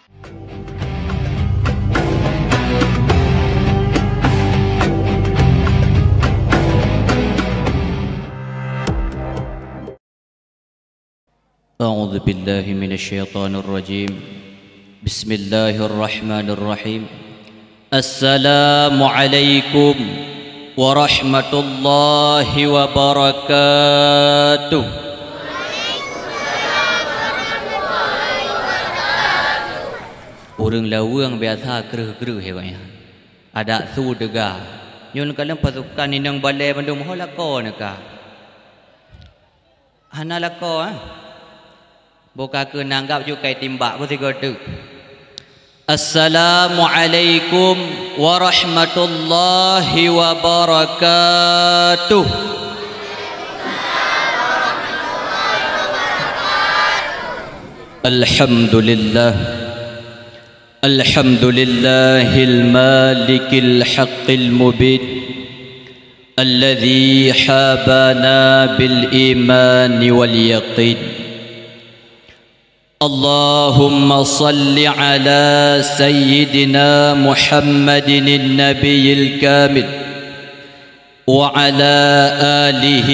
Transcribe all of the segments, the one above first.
أعوذ بالله من الشيطان الرجيم بسم الله الرحمن الرحيم السلام عليكم ورحمة الله وبركاته. Orang lawang biasa keruh-keruh hewannya. Ada su dega. Nyun kalang pasukan inang balai bandung holako naka. Hana lako Buka ke nanggap juga kai timbak pun tiga tu. Assalamualaikum warahmatullahi wabarakatuh. Alhamdulillah. Alhamdulillahil malikil haqqil mubin. Alladhi habana bil iman wal yaqin. اللهم صل على سيدنا محمد النبي الكامل وعلى آله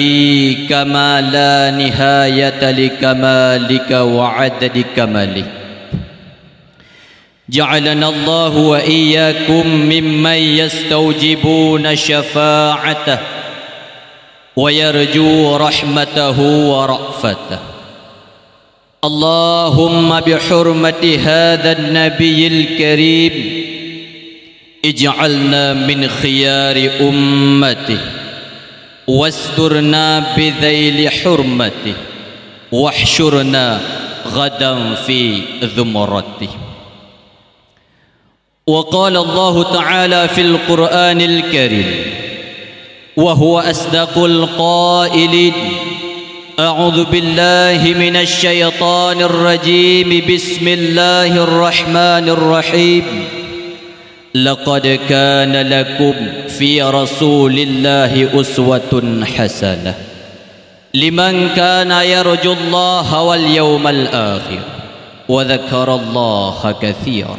كما لا نهاية لكمالك وعدد كماله. جعلنا الله وإياكم ممن يستوجبون شفاعته ويرجو رحمته ورأفته. اللهم بحرمة هذا النبي الكريم اجعلنا من خيار أمته واسترنا بذيل حرمته واحشرنا غدا في ذمرته. وقال الله تعالى في القرآن الكريم وهو أصدق القائلين أعوذ بالله من الشيطان الرجيم بسم الله الرحمن الرحيم لقد كان لكم في رسول الله أسوة حسنة لمن كان يرجو الله واليوم الآخر وذكر الله كثيرا.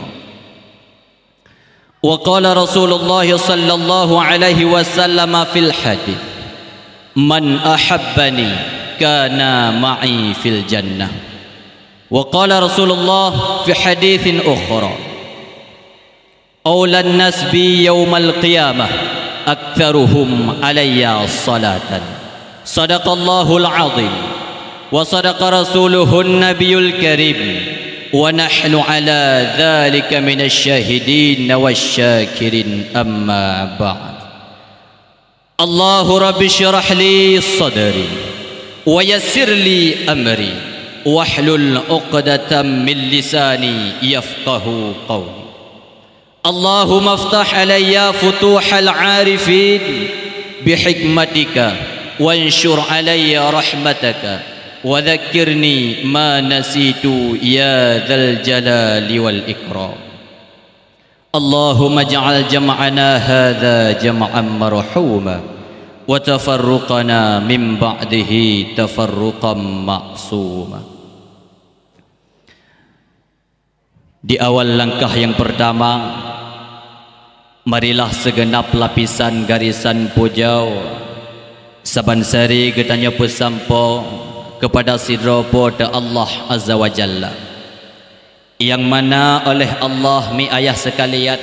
وقال رسول الله صلى الله عليه وسلم في الحديث من أحبني كان معي في الجنة. وقال رسول الله في حديث أخرى أولى الناس بي يوم القيامة أكثرهم علي صلاة. صدق الله العظيم وصدق رسوله النبي الكريم ونحن على ذلك من الشاهدين والشاكرين. أما بعد الله رب اشرح لي صدري ويسر لي أمري واحلل عقدة من لساني يفقه قولي. اللهم افتح علي فتوح العارفين بحكمتك وانشر علي رحمتك وذكرني ما نسيت يا ذا الجلال والإكرام. اللهم اجعل جمعنا هذا جمعا مرحوما وتفرقنا من بعده تفرقا معصوما. Di awal langkah yang pertama, marilah segenap lapisan garisan pujau sabansari getanya pesampo kepada sidropo de Allah Azza wa Jalla, yang mana oleh Allah mi ayah sekalian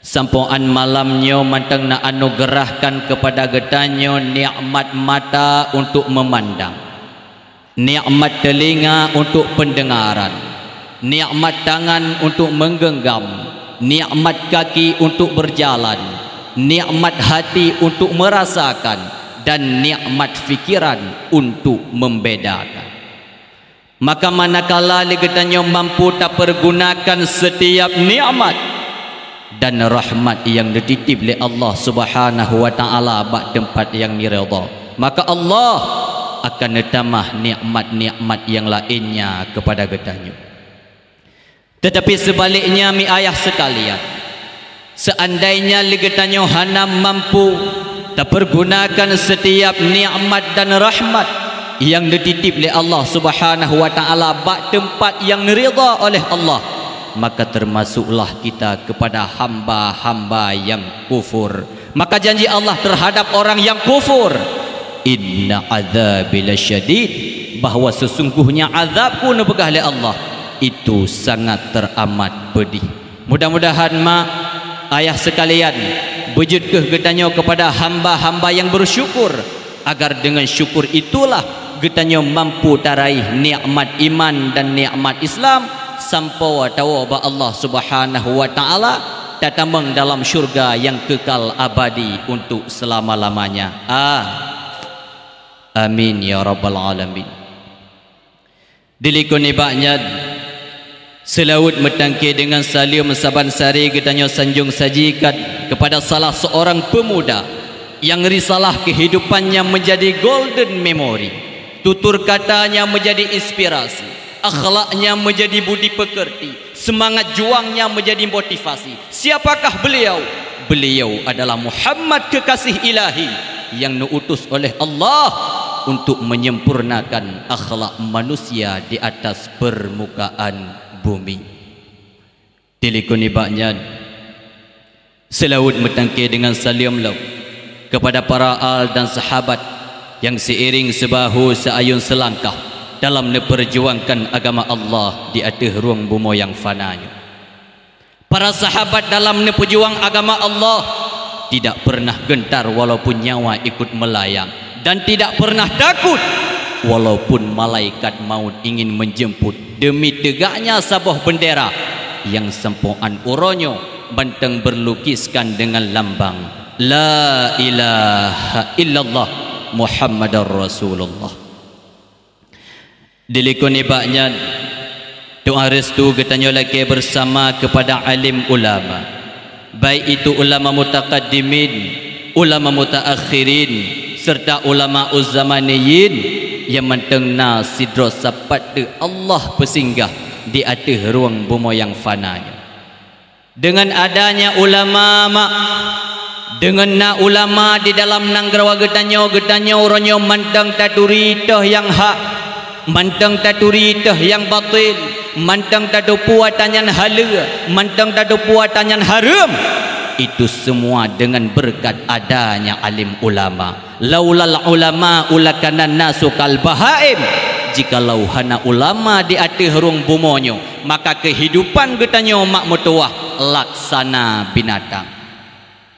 sampoan malamnya mantang na anugerahkan kepada getanyo nikmat mata untuk memandang, nikmat telinga untuk pendengaran, nikmat tangan untuk menggenggam, nikmat kaki untuk berjalan, nikmat hati untuk merasakan, dan nikmat fikiran untuk membedakan. Maka manakala getanyo mampu tak pergunakan setiap nikmat dan rahmat yang dititip oleh Allah Subhanahu wa taala bak tempat yang diridha, maka Allah akan tambah nikmat-nikmat yang lainnya kepada getanyo. Tetapi sebaliknya mi ayah sekalian, seandainya getanyo hana mampu tak pergunakan setiap nikmat dan rahmat yang dititip oleh Allah Subhanahu wa taala bak tempat yang diridha oleh Allah, maka termasuklah kita kepada hamba-hamba yang kufur. Maka janji Allah terhadap orang yang kufur, inna azabi lasyadid, bahawa sesungguhnya azabku nepegah oleh Allah itu sangat teramat pedih. Mudah-mudahan mak ayah sekalian wujudkah getanyo kepada hamba-hamba yang bersyukur, agar dengan syukur itulah getanyo mampu taraih nikmat iman dan nikmat Islam sampai tahu bahwa Allah Subhanahu wa taala tatamang dalam syurga yang kekal abadi untuk selama-lamanya. Amin ya rabbal alamin. Dilikun ibaknya selaut metangki dengan salim saban sari getanyo sanjung sajikan kepada salah seorang pemuda yang risalah kehidupannya menjadi golden memory, tutur katanya menjadi inspirasi, akhlaknya menjadi budi pekerti, semangat juangnya menjadi motivasi. Siapakah beliau? Beliau adalah Muhammad kekasih ilahi yang diutus oleh Allah untuk menyempurnakan akhlak manusia di atas permukaan bumi. Dilikuni baknya selaut metangki dengan salam lau kepada para al dan sahabat yang seiring sebahu seayun selangkah dalam memperjuangkan agama Allah di atas ruang bumi yang fananya. Para sahabat dalam memperjuang agama Allah tidak pernah gentar walaupun nyawa ikut melayang, dan tidak pernah takut walaupun malaikat maut ingin menjemput, demi tegaknya sebuah bendera yang sempoan uronyo banteng berlukiskan dengan lambang La ilaha illallah Muhammadar Rasulullah. Dilikun ibaknya doa restu getanyo lagi bersama kepada alim ulama, baik itu ulama mutaqaddimin, ulama mutaakhirin, serta ulama uzzamaniyin yang mentengna sidro sapat Allah bersinggah di atas ruang bumi yang fananya. Dengan adanya ulama dengan na ulama di dalam nanggrawa getanyo ronyo mantang taturi toh yang hak, mantang taturi toh yang batil, mantang tadu puatanyan hala, mantang tadu puatanyan haram. Itu semua dengan berkat adanya alim ulama. Laulal ulama ulakanan nasu kal bahaim. Jikalau hana ulama di atas ruang bumonyo, maka kehidupan getanyo mak mutuah laksana binatang.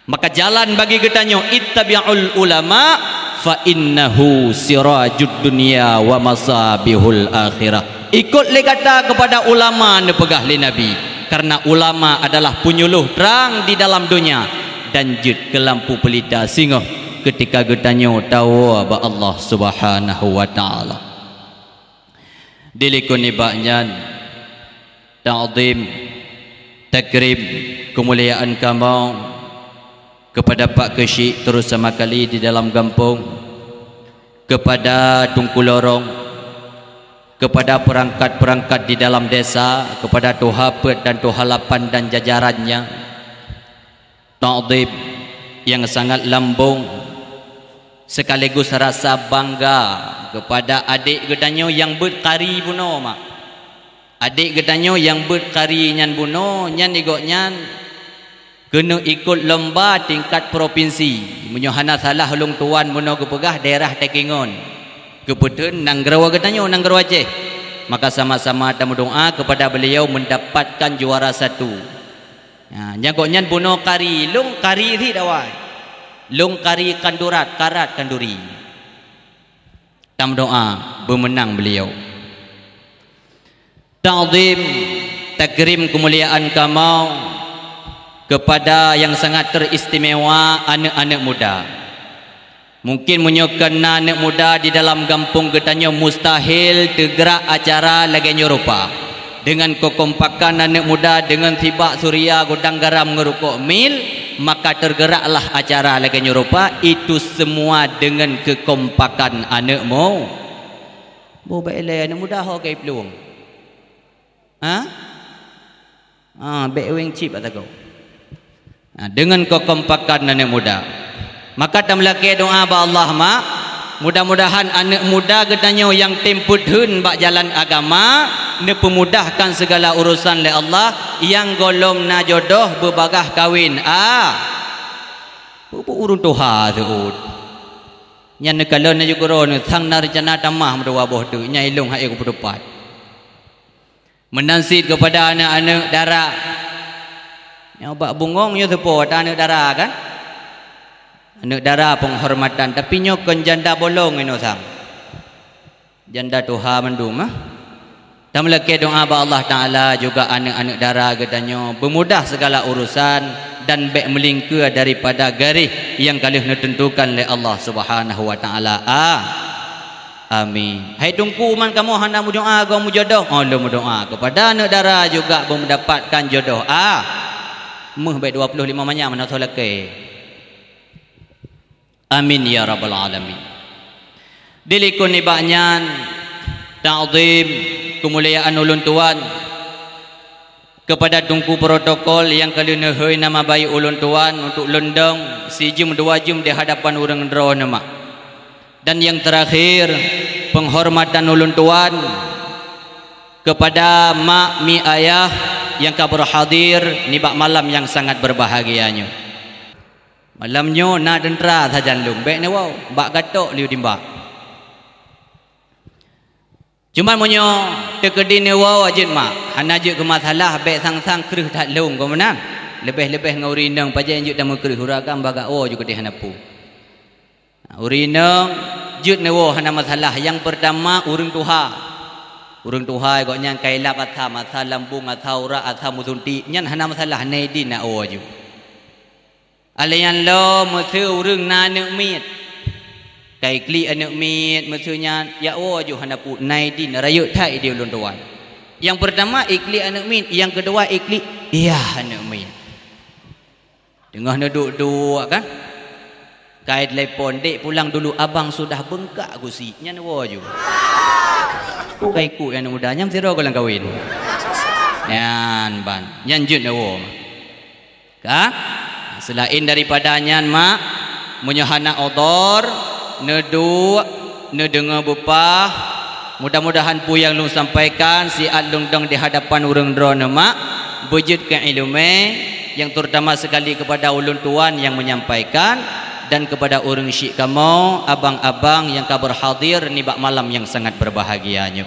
Maka jalan bagi getanyo ittabi'ul ulama fa innahu sirajud dunya wa masabihul akhirah. Ikut le kata kepada ulama nepegah le Nabi, karena ulama adalah penyuluh terang di dalam dunia dan jid ke lampu pelita singoh ketika getanyo tahu ba Allah Subhanahu wa taala. Dilikun ibaknya ta'zim takrim kemuliaan kamu kepada Pak Kesyik terus sama kali di dalam kampung, kepada Tungku Lorong, kepada perangkat-perangkat di dalam desa, kepada Tuhapet dan Tuhalapan dan jajarannya, ta'zim yang sangat lambung sekaligus rasa bangga kepada adik gedanyo yang berkari buno mak. Adik gedanyo yang berkari nyan buno nyan igoknyan kena ikut lomba tingkat provinsi. Menyohana salah ulung tuan buno kepegah daerah Tekingon. Kebetulan nanggrawa gedanyo nanggrawa Aceh. Maka sama-sama tamu doa kepada beliau mendapatkan juara 1. Nyagoknyan buno kari lung kari ri dawai. Lung kari kandurat karat kanduri. Tamu doa bermenang beliau. Ta'zim takrim kemuliaan kamu kepada yang sangat teristimewa anak-anak muda. Mungkin menyokong anak muda di dalam kampung getanyo mustahil tergerak acara lagi nyorupa. Dengan kekompakan anak muda dengan tibak suria gudang garam ngerukuk mil, maka tergeraklah acara lagi nyorupa. Itu semua dengan kekompakan anakmu. Bu baiklah anak muda ho kai peluang. Baik wing chip atau kau. Dengan kekompakan anak muda, maka tamlaki doa ba Allah mak, mudah-mudahan anak muda getanyo yang temput hun bak jalan agama ne pemudahkan segala urusan le Allah yang golom na jodoh berbagah kawin urun Tuhan tu yang negala na juga ron thang na rencana tamah mendua boh tu nya ilung hak aku berdepat menansit kepada anak-anak dara yang bak bungong yo tepo anak dara kan anak dara penghormatan tapi nyokon janda bolong ino sang janda Tuhan mendum dan melaki doa ba Allah Ta'ala juga anak-anak dara katanya bermudah segala urusan dan baik melingkar daripada garis yang kalih ditentukan oleh Allah Subhanahu wa Ta'ala. Amin. Hai tungku man kamu hendak berdoa kamu jodoh. Lu berdoa kepada anak dara juga mendapatkan jodoh. Meh baik 25 banyak mana tolake. Amin ya rabbal alamin. Dilikun ibaknyan ta'zim kemuliaan ulun tuan kepada tungku protokol yang kalina hei nama bayi ulun tuan untuk lendang si jum dua jum di hadapan orang dro nama. Dan yang terakhir penghormatan ulun tuan kepada mak mi ayah yang kabur hadir ni bak malam yang sangat berbahagianya. Malamnya nak dendra saja lung baik ni wow bak gatok liu dimba. Cuma monyo tekedi ni wow ajin mak hana je ke masalah baik sang-sang kerih tak lung kau menang. Lebih-lebih ngauri nang pajen juk dah kerih hurakan baga oh juga di hanapu. Urinang jut ni wow hana masalah yang pertama urang tuha goknya kailap atha masa lambung atha ura atha musunti nyan hana masalah nei din na oh ju. Alayan lo mesti urang na nek mit. Kai kli anak mit maksudnya ya oh ju hana pu nai din rayu thai dia ulun tuan. Yang pertama ikli anak mit, yang kedua ikli iya anak mit. Tengah duduk kan? Kai telepon dek pulang dulu abang sudah bengkak gusi nyan wo ju. Kai ku yang muda nyam siro golang kawin. Nyan ban, nyan jut wo. Ka? Selain daripada nyan mak menyohana odor nedu nedengar bupah mudah-mudahan pu yang lung sampaikan si alung dong di hadapan urang drone mak bejut ke ilmu yang terutama sekali kepada ulun tuan yang menyampaikan dan kepada urang syik kamu abang-abang yang kabur hadir ni bak malam yang sangat berbahagianya.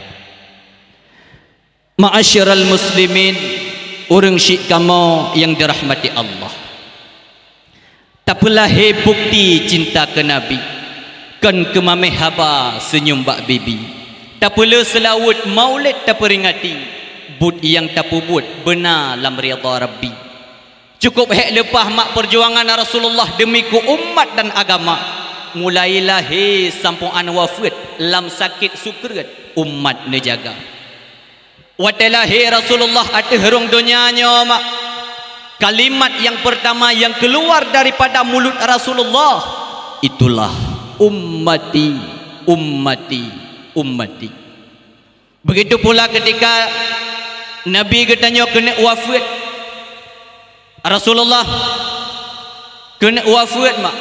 Ma'asyiral muslimin urang syik kamu yang dirahmati Allah. Tak pelah bukti cinta ke Nabi kan kemameh haba senyum bak bibi tak pula selawut maulid tak peringati bud yang tak pubut benar lam rida rabbi cukup hek lepah mak perjuangan Rasulullah demi ku umat dan agama mulailah sampuan wafat lam sakit sukret umat nejaga watalah Rasulullah ateh rong dunianya mak kalimat yang pertama yang keluar daripada mulut Rasulullah itulah ummati ummati ummati. Begitu pula ketika Nabi katanya kena wafat Rasulullah kena wafat mak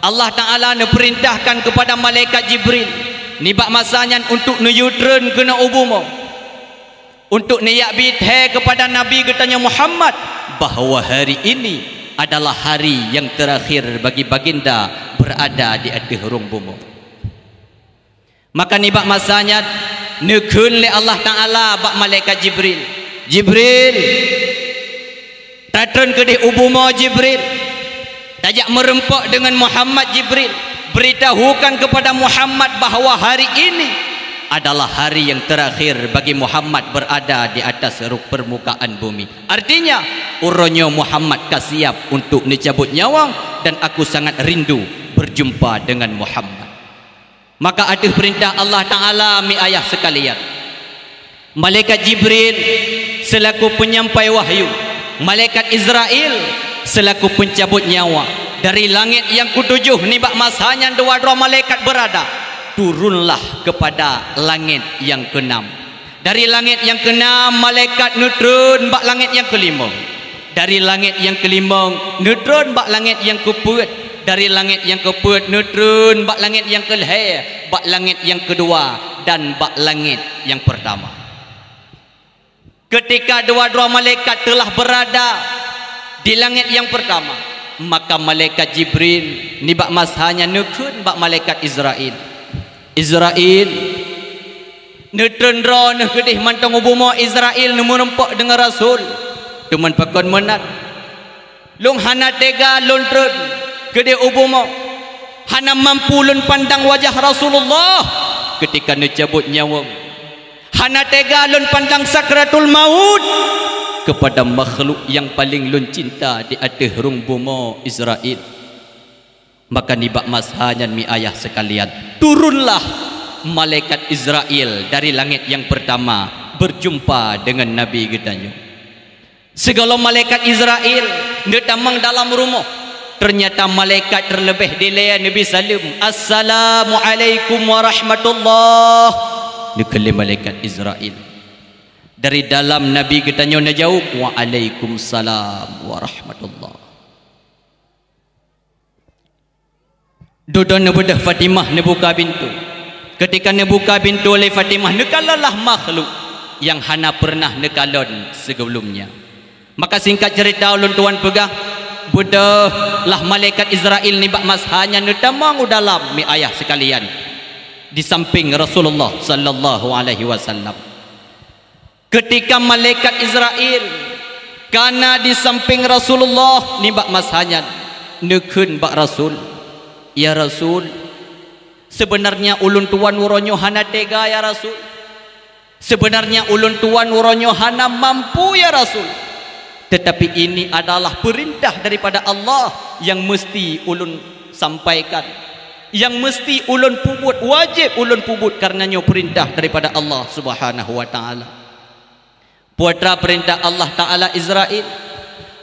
Allah Ta'ala perintahkan kepada malaikat Jibril ni bak masanya untuk nuyutren kena ubumo untuk niyak bithe kepada Nabi katanya Muhammad bahawa hari ini adalah hari yang terakhir bagi baginda berada di atas rung bumi. Maka ni bak masanya nekun le Allah Ta'ala bak malaikat Jibril. Jibril tatun ke di ubumo Jibril. Tajak merempok dengan Muhammad Jibril. Beritahukan kepada Muhammad bahawa hari ini adalah hari yang terakhir bagi Muhammad berada di atas permukaan bumi. Artinya uronyo Muhammad kasiap untuk dicabut nyawa dan aku sangat rindu berjumpa dengan Muhammad. Maka ada perintah Allah Ta'ala mi ayah sekalian. Malaikat Jibril selaku penyampai wahyu, malaikat Israel selaku pencabut nyawa dari langit yang ketujuh ni bak masanya dua-dua malaikat berada. Turunlah kepada langit yang keenam. Dari langit yang keenam malaikat neutron bak langit yang kelima. Dari langit yang kelima neutron bak langit yang keempat. Dari langit yang keempat neutron bak langit yang kelima, bak langit yang kedua dan bak langit yang pertama. ketika dua-dua malaikat telah berada di langit yang pertama, maka malaikat Jibril ni bak mashanya nekeun bak malaikat Israel. Israel netrendra ne gedih mantong ubumo Israel ne merempak dengan rasul. Tuman pakon menat. Lung hana tega lun tren gedih ubumo. Hana mampu lun pandang wajah Rasulullah ketika ne cabut nyawa. Hana tega lun pandang sakratul maut kepada makhluk yang paling lun cinta di atas rung bumi Israel. Maka nibak mashanyan mi ayah sekalian, turunlah malaikat Israel dari langit yang pertama berjumpa dengan Nabi gedanya. Segala malaikat Israel netamang dalam rumah, ternyata malaikat terlebih dilaya Nabi salim, Assalamualaikum warahmatullahi. Nekele malaikat Israel dari dalam Nabi gedanya najawab, Waalaikumsalam warahmatullahi. Duduk nebedah Fatimah nebuka pintu. Ketika nebuka pintu oleh Fatimah, nekalalah makhluk yang hana pernah nekalon sebelumnya. Maka singkat cerita ulun tuan pegah, bedah lah malaikat Israel ni bak mashanya netamang dalam mi ayah sekalian di samping Rasulullah sallallahu alaihi wasallam. Ketika malaikat Israel kana di samping Rasulullah ni bak mashanya nekeun bak Rasul, ya Rasul, sebenarnya ulun tuan uronyo hana tega ya Rasul. Sebenarnya ulun tuan uronyo hana mampu ya Rasul. Tetapi ini adalah perintah daripada Allah yang mesti ulun sampaikan, yang mesti ulun pubut, wajib ulun pubut karenanya perintah daripada Allah Subhanahu wa taala. Putra perintah Allah taala Israel,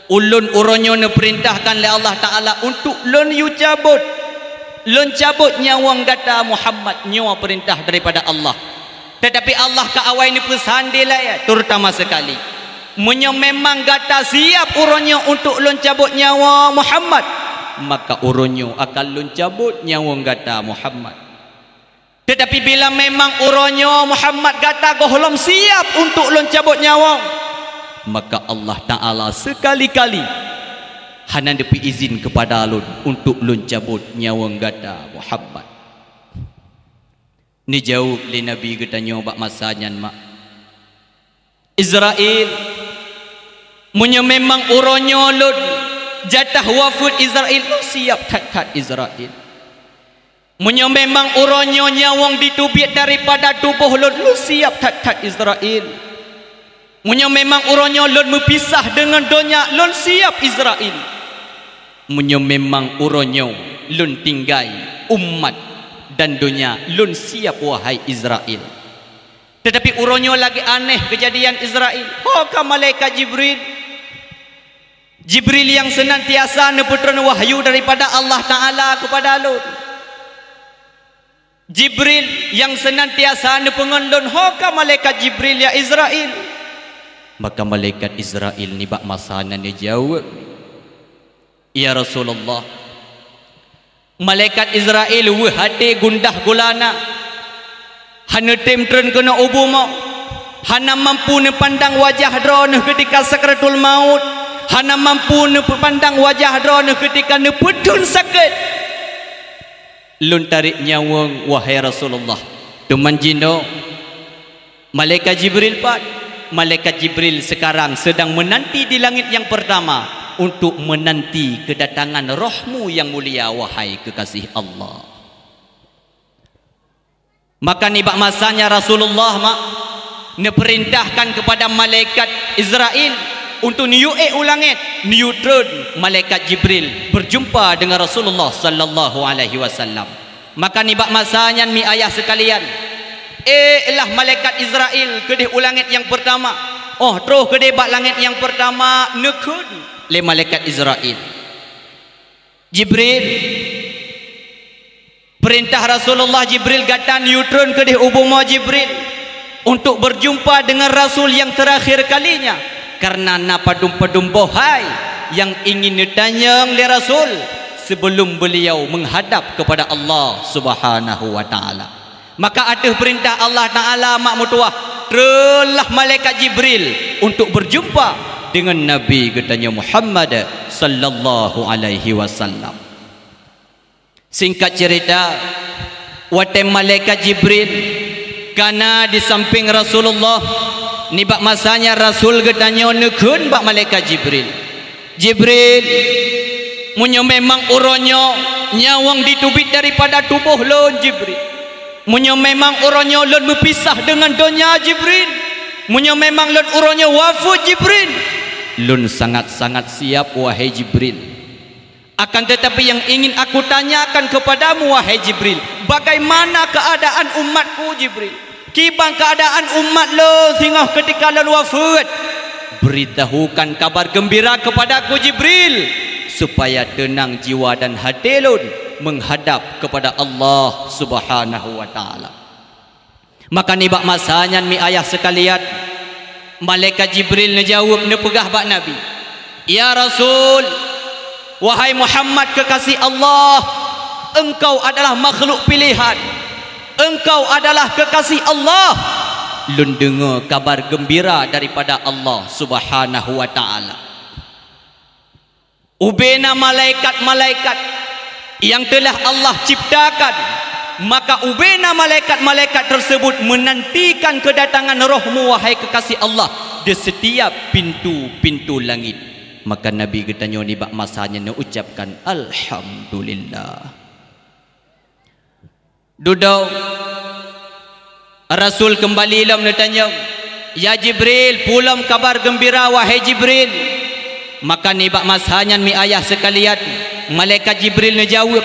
ulun uronyo ne perintahkan oleh Allah taala untuk lun yu cabut. Lun cabut nyawang gata Muhammad, nyawa perintah daripada Allah. Tetapi Allah ka awai ni pesan dia ya, terutama sekali. Menyo memang gata siap uronyo untuk lun cabut nyawa Muhammad, maka uronyo akan lun cabut nyawa gata Muhammad. Tetapi bila memang uronyo Muhammad gata gohlom siap untuk lun cabut nyawa, maka Allah Ta'ala sekali-kali hana depi izin kepada lun untuk lun cabut nyawa gata Muhammad. Ni jauh li Nabi gedanya bak masanyan mak Israel munyo memang uronyo lun jatah wafud Israel lu siap kat Israel. Munyo memang uronyo nyawang ditubit daripada tubuh lun lu siap kat Israel. Munyo memang uronyo lun berpisah dengan dunia lun siap Israel. Munyo memang uronyo lun tinggai umat dan dunia lun siap wahai Israel. Tetapi uronyo lagi aneh kejadian Israel. Hoka malaikat Jibril, Jibril yang senantiasa neputran wahyu daripada Allah Ta'ala kepada lun. Jibril yang senantiasa nepengon lun. Hoka malaikat Jibril ya Israel. Maka malaikat Israel ni bak masana ni jawab, ya Rasulullah, malaikat Israel hati gundah gulana, hana temtren kena ubuma, hana mampu nepandang wajah drone ketika sakratul maut, hana mampu nepandang wajah drone ketika neputun sakit. Lun tarik nyawang wahai Rasulullah. Teman jino malaikat Jibril pak, malaikat Jibril sekarang sedang menanti di langit yang pertama untuk menanti kedatangan rohmu yang mulia wahai kekasih Allah. Maka ni bak masanya Rasulullah mak neperintahkan kepada malaikat Israel untuk niu'e ulangit, niutrun malaikat Jibril berjumpa dengan Rasulullah sallallahu alaihi wasallam. Maka ni bak masanya mi ayah sekalian, lah malaikat Israel kedih ulangit yang pertama. Oh terus kedih bak langit yang pertama nekun le malaikat Israel. Jibril perintah Rasulullah, Jibril gatan neutron kedih ubuma Jibril untuk berjumpa dengan Rasul yang terakhir kalinya. Karena napadum-padum bohai yang ingin ditanya oleh Rasul sebelum beliau menghadap kepada Allah Subhanahu wa taala. Maka ada perintah Allah Taala mak mutuah, telah malaikat Jibril untuk berjumpa dengan Nabi katanya Muhammad sallallahu alaihi wasallam. Singkat cerita, waktu malaikat Jibril karena di samping Rasulullah ni bak masanya Rasul katanya nekun bak malaikat Jibril. Jibril munyo memang uronyo nyawang ditubit daripada tubuh lon Jibril. Munyo memang uronyo lon berpisah dengan dunia Jibril. Munyo memang lon uronyo wafat Jibril. Lon sangat-sangat siap wahai Jibril. Akan tetapi yang ingin aku tanyakan kepadamu wahai Jibril, bagaimana keadaan umatku Jibril? Kibang keadaan umat lo sehingga ketika lo wafat, beritahukan kabar gembira kepadaku Jibril, supaya tenang jiwa dan hati lo menghadap kepada Allah Subhanahu wa taala. Maka ni bak masanya mi ayah sekalian, malaikat Jibril ngejawab nepegah bak Nabi, ya Rasul, wahai Muhammad kekasih Allah, engkau adalah makhluk pilihan, engkau adalah kekasih Allah. Lun dengar kabar gembira daripada Allah Subhanahu wa taala. Ubena malaikat-malaikat yang telah Allah ciptakan, maka ubena malaikat-malaikat tersebut menantikan kedatangan rohmu wahai kekasih Allah di setiap pintu-pintu langit. Maka Nabi katanya ni bak masanya nak ucapkan alhamdulillah. Duduk Rasul kembali lam nak tanya, ya Jibril, pulam kabar gembira wahai Jibril. Maka ni bak masanya mi ayah sekalian, malaikat Jibril nak jawab,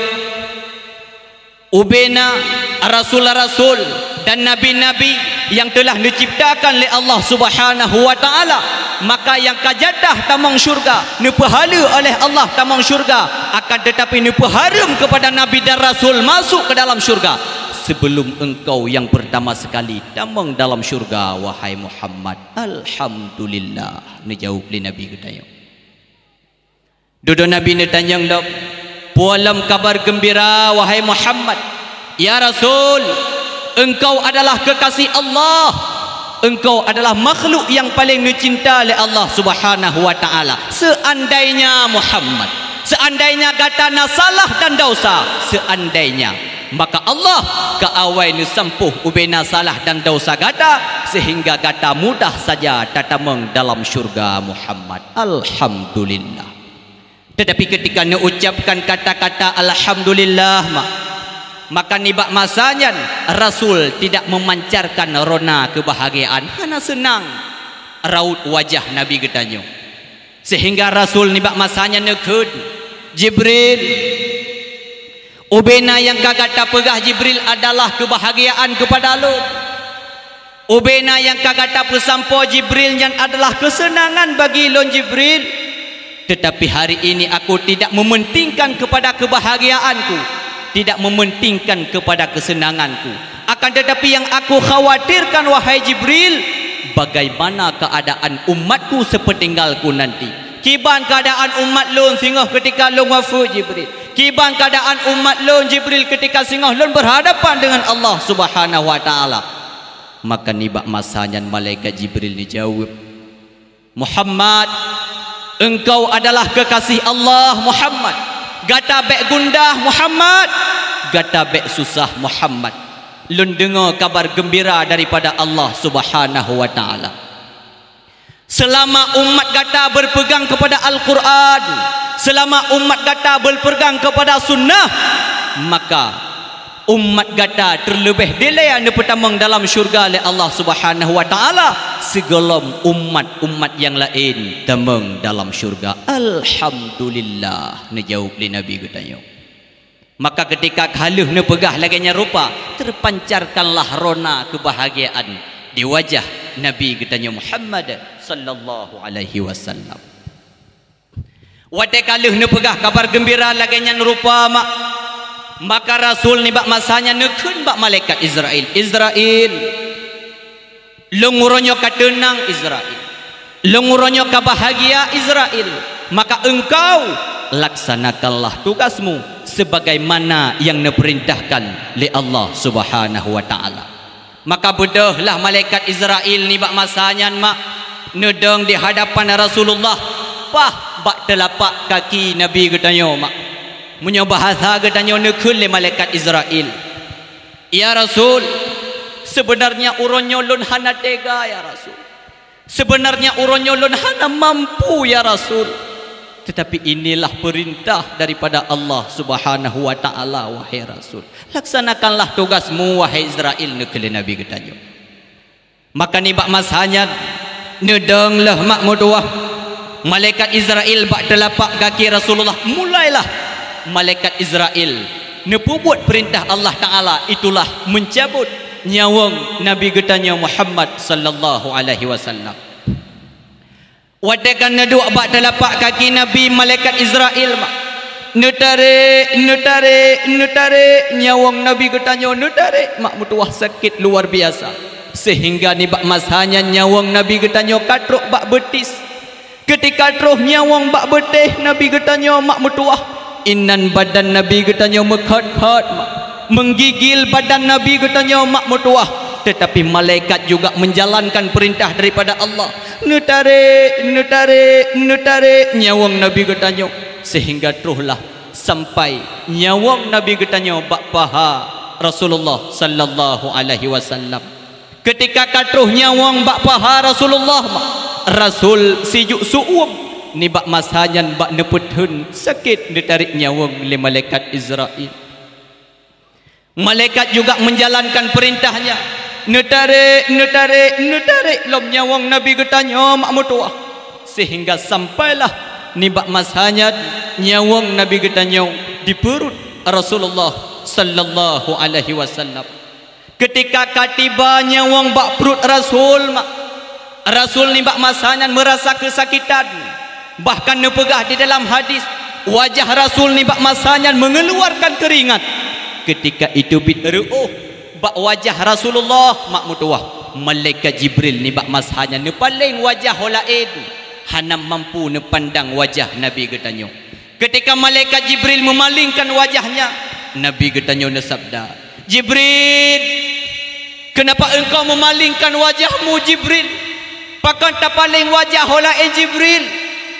ubena rasul-rasul dan nabi-nabi yang telah diciptakan oleh Allah Subhanahu wa taala, maka yang kajadah tamang syurga nepahala oleh Allah tamang syurga, akan tetapi nepaharam kepada nabi dan rasul masuk ke dalam syurga sebelum engkau yang pertama sekali tamang dalam syurga wahai Muhammad. Alhamdulillah. Dijawab oleh Nabi katanya. Duduk Nabi ni tanya dok, pualam kabar gembira wahai Muhammad, ya Rasul, engkau adalah kekasih Allah, engkau adalah makhluk yang paling dicinta oleh Allah Subhanahu wa taala. Seandainya Muhammad, seandainya gatana salah dan dosa, seandainya, maka Allah keawai ni sempuh ubena salah dan dosa gata, sehingga gata mudah saja tatameng dalam syurga Muhammad. Alhamdulillah. Tetapi ketika nak ucapkan kata-kata alhamdulillah, maka nibak masanya Rasul tidak memancarkan rona kebahagiaan, hanya senang raut wajah Nabi katanya. Sehingga Rasul nibak masanya nekut Jibril, ubena yang kagata pegah Jibril adalah kebahagiaan kepada lo. Ubena yang kagata pesampo Jibril yang adalah kesenangan bagi lo Jibril. Tetapi hari ini aku tidak mementingkan kepada kebahagiaanku, tidak mementingkan kepada kesenanganku. Akan tetapi yang aku khawatirkan wahai Jibril, bagaimana keadaan umatku sepeninggalku nanti. Kiban keadaan umat lon sehingga ketika lon wafat Jibril. Kiban keadaan umat lon Jibril ketika sehingga lon berhadapan dengan Allah Subhanahu wa taala. Maka nibak masanya malaikat Jibril dijawab, Muhammad, engkau adalah kekasih Allah Muhammad. Gata bek gundah Muhammad, gata bek susah Muhammad. Lun dengar kabar gembira daripada Allah Subhanahu wa taala. Selama umat gata berpegang kepada Al-Quran, selama umat gata berpegang kepada sunnah, maka umat gata terlebih delay anda pertama dalam syurga oleh Allah Subhanahu wa taala sebelum umat-umat yang lain tamang dalam syurga. Alhamdulillah. Dijawab oleh Nabi katanya. Maka ketika haluh ne pegah laginya rupa, terpancarkanlah rona kebahagiaan di wajah Nabi katanya Muhammad sallallahu alaihi wasallam. Wate kaluh ne pegah kabar gembira laginya rupa maka Rasul ni bak masanya nekun bak malaikat Israel. Israel lunguronyo katenang Israel, lunguronyo kabahagia Israel. Maka engkau laksanakanlah tugasmu sebagaimana yang diperintahkan oleh Allah Subhanahu wa taala. Maka bedahlah malaikat Israel ni bak masanya mak nedeng di hadapan Rasulullah. Pah bak telapak kaki Nabi getanyo mak. Munyo bahasa getanyo nekul le malaikat Israel. Ya Rasul, sebenarnya uronyo lun hana tega ya Rasul. Sebenarnya uronyo lun hana mampu ya Rasul. Tetapi inilah perintah daripada Allah Subhanahu wa taala wahai Rasul. Laksanakanlah tugasmu wahai Israel nekele Nabi getanyo. Maka ni bak masanya nedenglah mak muduah. Malaikat Israel bak telapak kaki Rasulullah. Mulailah malaikat Israel nepubuat perintah Allah taala, itulah mencabut nyawang Nabi getanyo Muhammad sallallahu alaihi wasallam. Wadakan naduk bak telapak kaki Nabi malaikat Israel mak. Netarik nyawang Nabi getanyo netarik mak mutuah sakit luar biasa. Sehingga ni bak masanya nyawang Nabi getanyo katruk bak betis. Ketika truh nyawang bak betih Nabi getanyo mak mutuah. Inan badan Nabi getanyo mekhat-khat mak. Menggigil badan Nabi getanyo mak mutuah. Tetapi malaikat juga menjalankan perintah daripada Allah. Netarik nyawang Nabi getanyo. Sehingga teruhlah sampai nyawang Nabi getanyo bak paha Rasulullah sallallahu alaihi wasallam. Ketika katruh nyawang bak paha Rasulullah mak, Rasul sijuk suum ni bak masanyan bak nepethun sakit ditarik nyawang oleh malaikat Israel. Malaikat juga menjalankan perintahnya. Netarik lom nyawang Nabi getanyo mak mutuah. Sehingga sampailah ni bak masanya nyawang Nabi getanyo di perut Rasulullah sallallahu alaihi wasallam. Ketika katiba nyawang bak perut Rasul mak, Rasul ni bak masanya merasa kesakitan. Bahkan nepegah di dalam hadis wajah Rasul ni bak masanya mengeluarkan keringat. Ketika itu bak wajah Rasulullah mak mutuah. Malaikat Jibril ni bak masanya ne paling wajah lain hana mampu ne pandang wajah Nabi getanyo. Ketika malaikat Jibril memalingkan wajahnya, Nabi getanyo ne sabda, Jibril, kenapa engkau memalingkan wajahmu Jibril? Pakan tak paling wajah lain Jibril?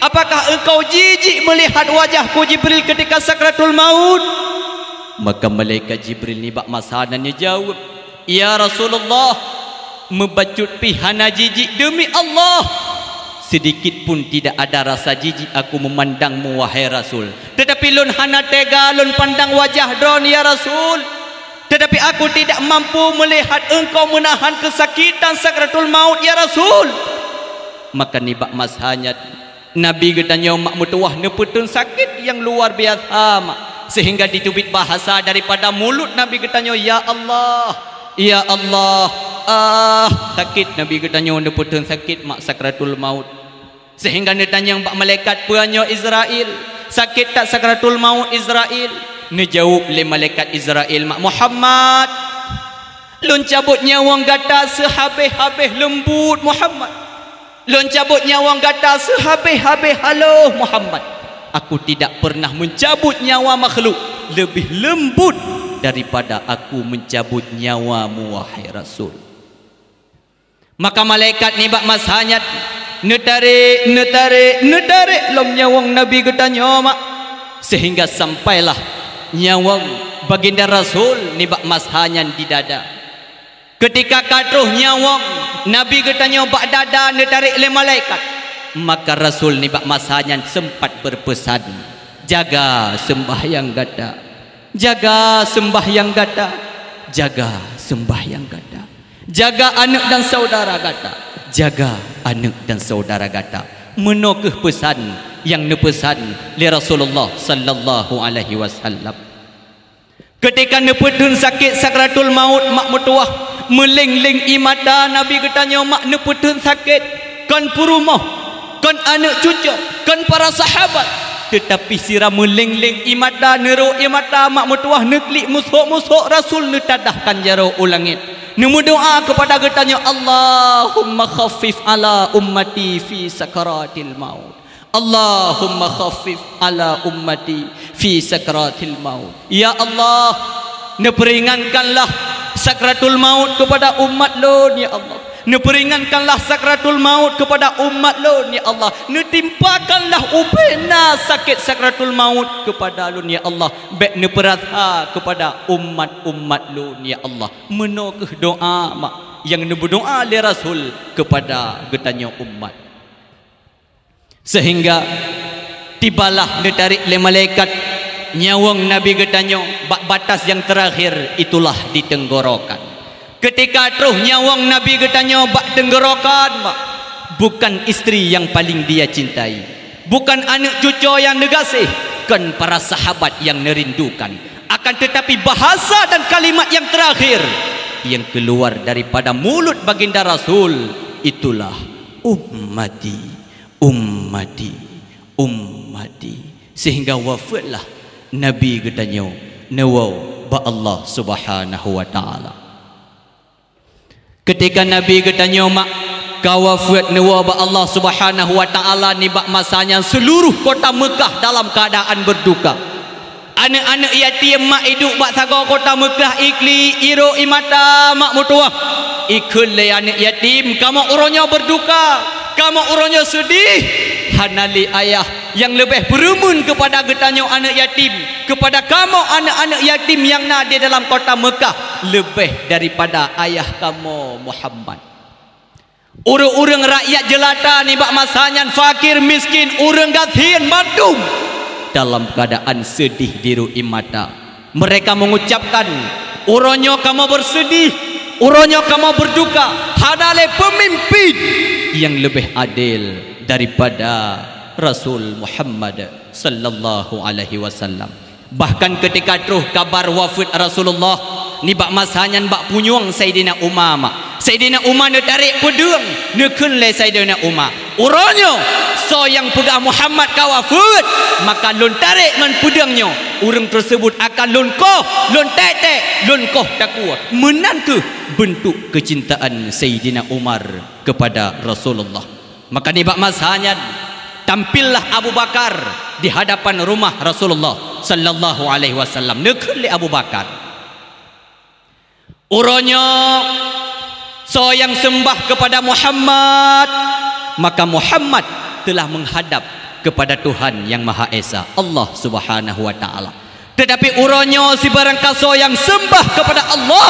Apakah engkau jijik melihat wajahku Jibril ketika sakratul maut? Maka malaikat Jibril ni bak masananya jawab, ya Rasulullah, membacut pihana jijik demi Allah. Sedikit pun tidak ada rasa jijik aku memandangmu wahai Rasul. Tetapi lun hana tega lun pandang wajah dron ya Rasul. Tetapi aku tidak mampu melihat engkau menahan kesakitan sakratul maut ya Rasul. Maka ni bak masanya Nabi getanyo mak mutuah nepetun sakit yang luar biasa mak. Sehingga ditubit bahasa daripada mulut Nabi getanyo, ya Allah, ya Allah, sakit Nabi getanyo nepetun sakit mak sakratul maut. Sehingga ditanya bak malaikat puanyo Israel, sakit tak sakratul maut Israel? Nejawab le malaikat Israel mak, Muhammad, lun cabut nyawang gata sehabis-habis lembut Muhammad. Lun cabut nyawang gata sehabis-habis halo Muhammad. Aku tidak pernah mencabut nyawa makhluk lebih lembut daripada aku mencabut nyawamu wahai Rasul. Maka malaikat ni bak masanyat netarik lom nyawang Nabi getanyo mak. Sehingga sampailah nyawang baginda Rasul ni bak mashanyan di dada. Ketika katruh nyawang Nabi getanyo bak dada netarik le malaikat, maka Rasul ni bak masanya sempat berpesan, jaga sembahyang gata, jaga sembahyang gata, jaga sembahyang gata, jaga anak dan saudara gata, jaga anak dan saudara gata. Menokeh pesan yang nepesan li Rasulullah sallallahu alaihi wasallam. Ketika nepetun sakit sakratul maut mak mutuah, meleng-leng imata Nabi getanyo mak nepetun sakit kan purumah, kan anak cucu, kan para sahabat. Tetapi sira meleng-leng imata nero imata mak mutuah neklik musuk-musuk Rasul netadahkan jaro ulangit. Nemu doa kepada getanyo, Allahumma khaffif ala ummati fi sakaratil maut. Allahumma khaffif ala ummati fi sakaratil maut. Ya Allah, neperingankanlah sakratul maut kepada umat lon ya Allah. Ne peringankanlah sakratul maut kepada umat lon ya Allah. Ne timpakanlah upena sakit sakratul maut kepada lon ya Allah. Baik ne perasa kepada umat-umat lon ya Allah. Menokeh doa mak yang ne berdoa li Rasul kepada getanya umat. Sehingga tibalah ne tarik le malaikat nyawang Nabi getanya bak batas yang terakhir itulah di tenggorokan. Ketika terus nyawang Nabi getanya bak tenggorokan mak, bukan isteri yang paling dia cintai, bukan anak cucu yang negasih, kan para sahabat yang nerindukan, akan tetapi bahasa dan kalimat yang terakhir yang keluar daripada mulut baginda Rasul itulah ummati, ummati, ummati. Sehingga wafatlah Nabi getanya nawau ba Allah Subhanahu wa taala. Ketika Nabi getanya mak kawafat nawau ba Allah Subhanahu wa taala ni bak masanya seluruh kota Mekah dalam keadaan berduka. Anak-anak yatim mak hidup bak saga kota Mekah ikli iro imata mak mutuah. Ikul le anak yatim kamu orangnya berduka, kamu orangnya sedih. Hanali ayah yang lebih berumun kepada getanya anak yatim, kepada kamu anak-anak yatim yang ada dalam kota Mekah lebih daripada ayah kamu Muhammad. Urang-urang rakyat jelata ni bak masanya fakir miskin, urang gathian madum dalam keadaan sedih diru imata. Mereka mengucapkan, orangnya kamu bersedih, orangnya kamu berduka. Hadale pemimpin yang lebih adil daripada Rasul Muhammad sallallahu alaihi wasallam. Bahkan ketika terus kabar wafat Rasulullah ni bak masanya bak punyung Sayyidina Umar mak. Sayyidina Umar ne tarik pedang nekeun le Sayyidina Umar. Orangnya so yang pegang Muhammad ka wafat, maka lon tarik man pedangnya. Orang tersebut akan lon koh, lon tek-tek, lon koh takwa. Menantu bentuk kecintaan Sayyidina Umar kepada Rasulullah. Maka ni bak masanya tampillah Abu Bakar di hadapan rumah Rasulullah sallallahu alaihi wasallam. Nekeun le Abu Bakar. Orangnya so yang sembah kepada Muhammad, maka Muhammad telah menghadap kepada Tuhan yang Maha Esa, Allah Subhanahu wa taala. Tetapi orangnya si barang kaso yang sembah kepada Allah,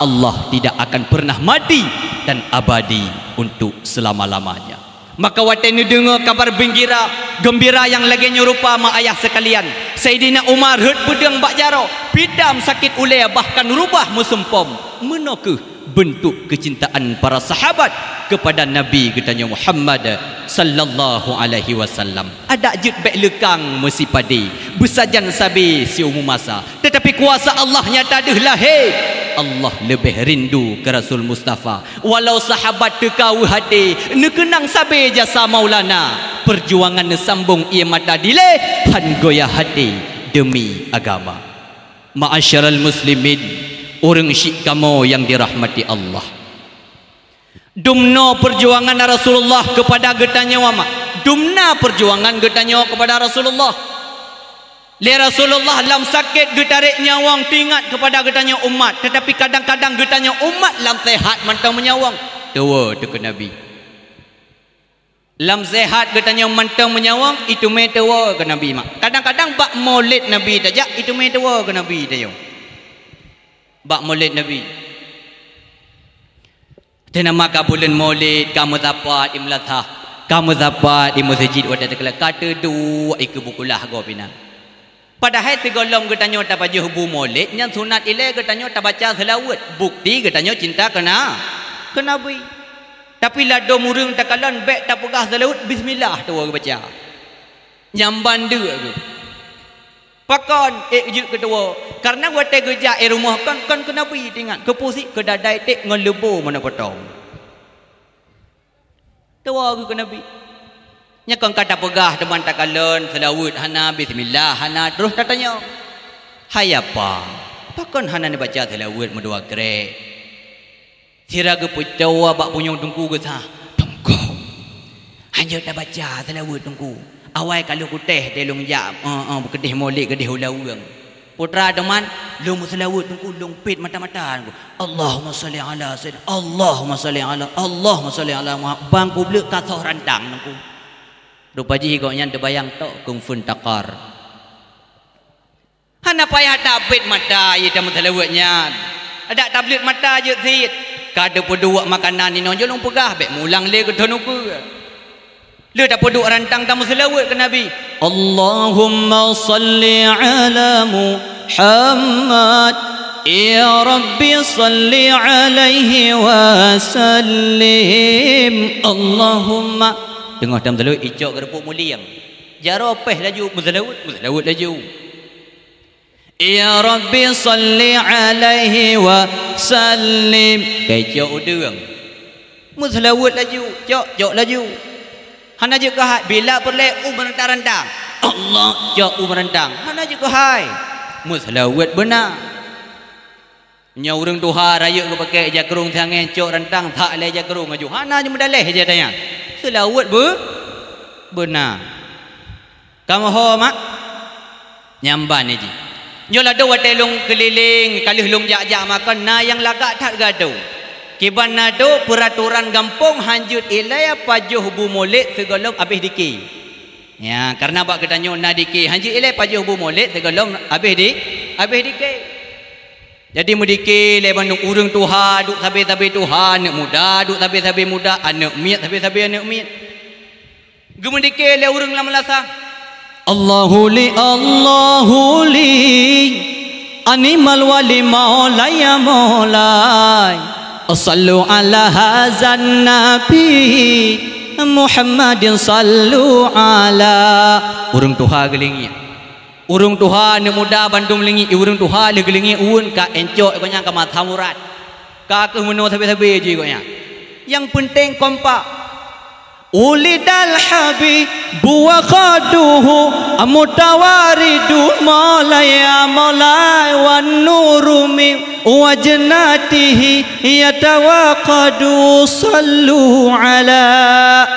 Allah tidak akan pernah mati dan abadi untuk selama-lamanya. Maka waktu ini dengar kabar gembira yang lagi nyerupa mak ayah sekalian. Sayyidina Umar hut pedang bak jaro, pidam sakit ulai bahkan rubah musempom. Menokeh bentuk kecintaan para sahabat kepada Nabi getanya Muhammad sallallahu alaihi wasallam. Ada jut baik lekang mesti padi, bersajan sabi si umum masa. Tetapi kuasa Allah nyata dehlah Allah lebih rindu ke Rasul Mustafa. Walau sahabat tekau hati nekenang sabe jasa Maulana, perjuangan sambung ia mata dile han goyah hati demi agama. Ma'asyiral muslimin, orang syik kamu yang dirahmati Allah. Dumno perjuangan Rasulullah kepada getanya wama. Dumna perjuangan getanya kepada Rasulullah. Le Rasulullah lam sakit getarik nyawang tingat kepada getanya umat, tetapi kadang-kadang getanya umat lam sehat mantang menyawang. Tawa tu ke Nabi. Lam sehat getanya mantang menyawang itu me tawa ke Nabi mak. Kadang-kadang bak maulid Nabi tajak itu me tawa ke Nabi tayo. Bak maulid Nabi. Tenama bulan maulid kamu dapat imlatah, kamu dapat di masjid wadah tekala kata dua iku bukulah go pina. Padahal tegolong getanya tak baca hubu maulid yang sunat ile getanya tak baca selawat. Bukti getanya cinta kena Nabi. Tapi lado murung takalan baik tak pegah selawat bismillah tu baca. Nyamban dia tu. Pakon juk kedua karena wate geja rumah kan ke Nabi tingat ke pusi ke dadai tek ngelebo mana potong. Tawa ke Nabi. Nya kan kata pegah teman takalan selawat hana bismillah hana terus katanya hai apa pakon hana ni baca selawat medua grek siraga pucawa bak punyong tungku ke sah tungku hanya tak baca selawat tungku awal kalau kuteh delong jam kedih molek kedih ulawang Putra teman lu muslawut tungku lumpit mata-mata Allahumma salli ala sayyidina Allahumma salli ala Allahumma salli ala Muhammad bangku blek katoh randang tungku rupa ji goknya terbayang tok kung fun takar hana payah tabit mata ye dah muslawutnya ada tablet mata je zit kada pedua makanan ni nonjol long pegah bek mulang le ke tonuku le dak peduk rantang tamu selawat ke nabi Allahumma salli ala Muhammad ya rabbi salli alaihi wa sallim Allahumma tengah dalam selawat icok gerepuk muliang jaro peh laju muslawat laju ya rabbi salli alaihi wa sallim kecok udang muslawat laju cok laju hana je kahai bila perle merentang-rentang Allah cok merentang hana je kahai muslawat benar nya urang tuha raya ke pakai jakrung tangan cok rentang tak le jakrung aju hana je medaleh je tanya selawat benar kamu ho mak nyamban ni ji nyola do watelung keliling kalih lung jak-jak makan na yang lagak tak gaduh kiban nado peraturan gampung hanjut ilaya pajuh bu molek segolong habis diki ya karena bak ketanyo na diki hanjut ilaya pajuh bu molek segolong habis diki jadi mudiki le bandung urang tuha duk sabe-sabe tuha anak muda duk sabe-sabe muda anak miat sabe-sabe anak miat gemudiki le urang lamalasa Allahu li animal wali maulaya maulay sallu ala hazan nabi Muhammadin sallu ala urang tuha gelingi urang tuha ne muda bandung lingi urang tuha le gelingi uun ka encok ko nya ka mathamurat ka ke meno sabe-sabe ji ko nya yang penting kompak ulidal habibu wa qaduhu mutawaridu maulaya maulay wan nuru min wajnatihi yatawaqadu sallu ala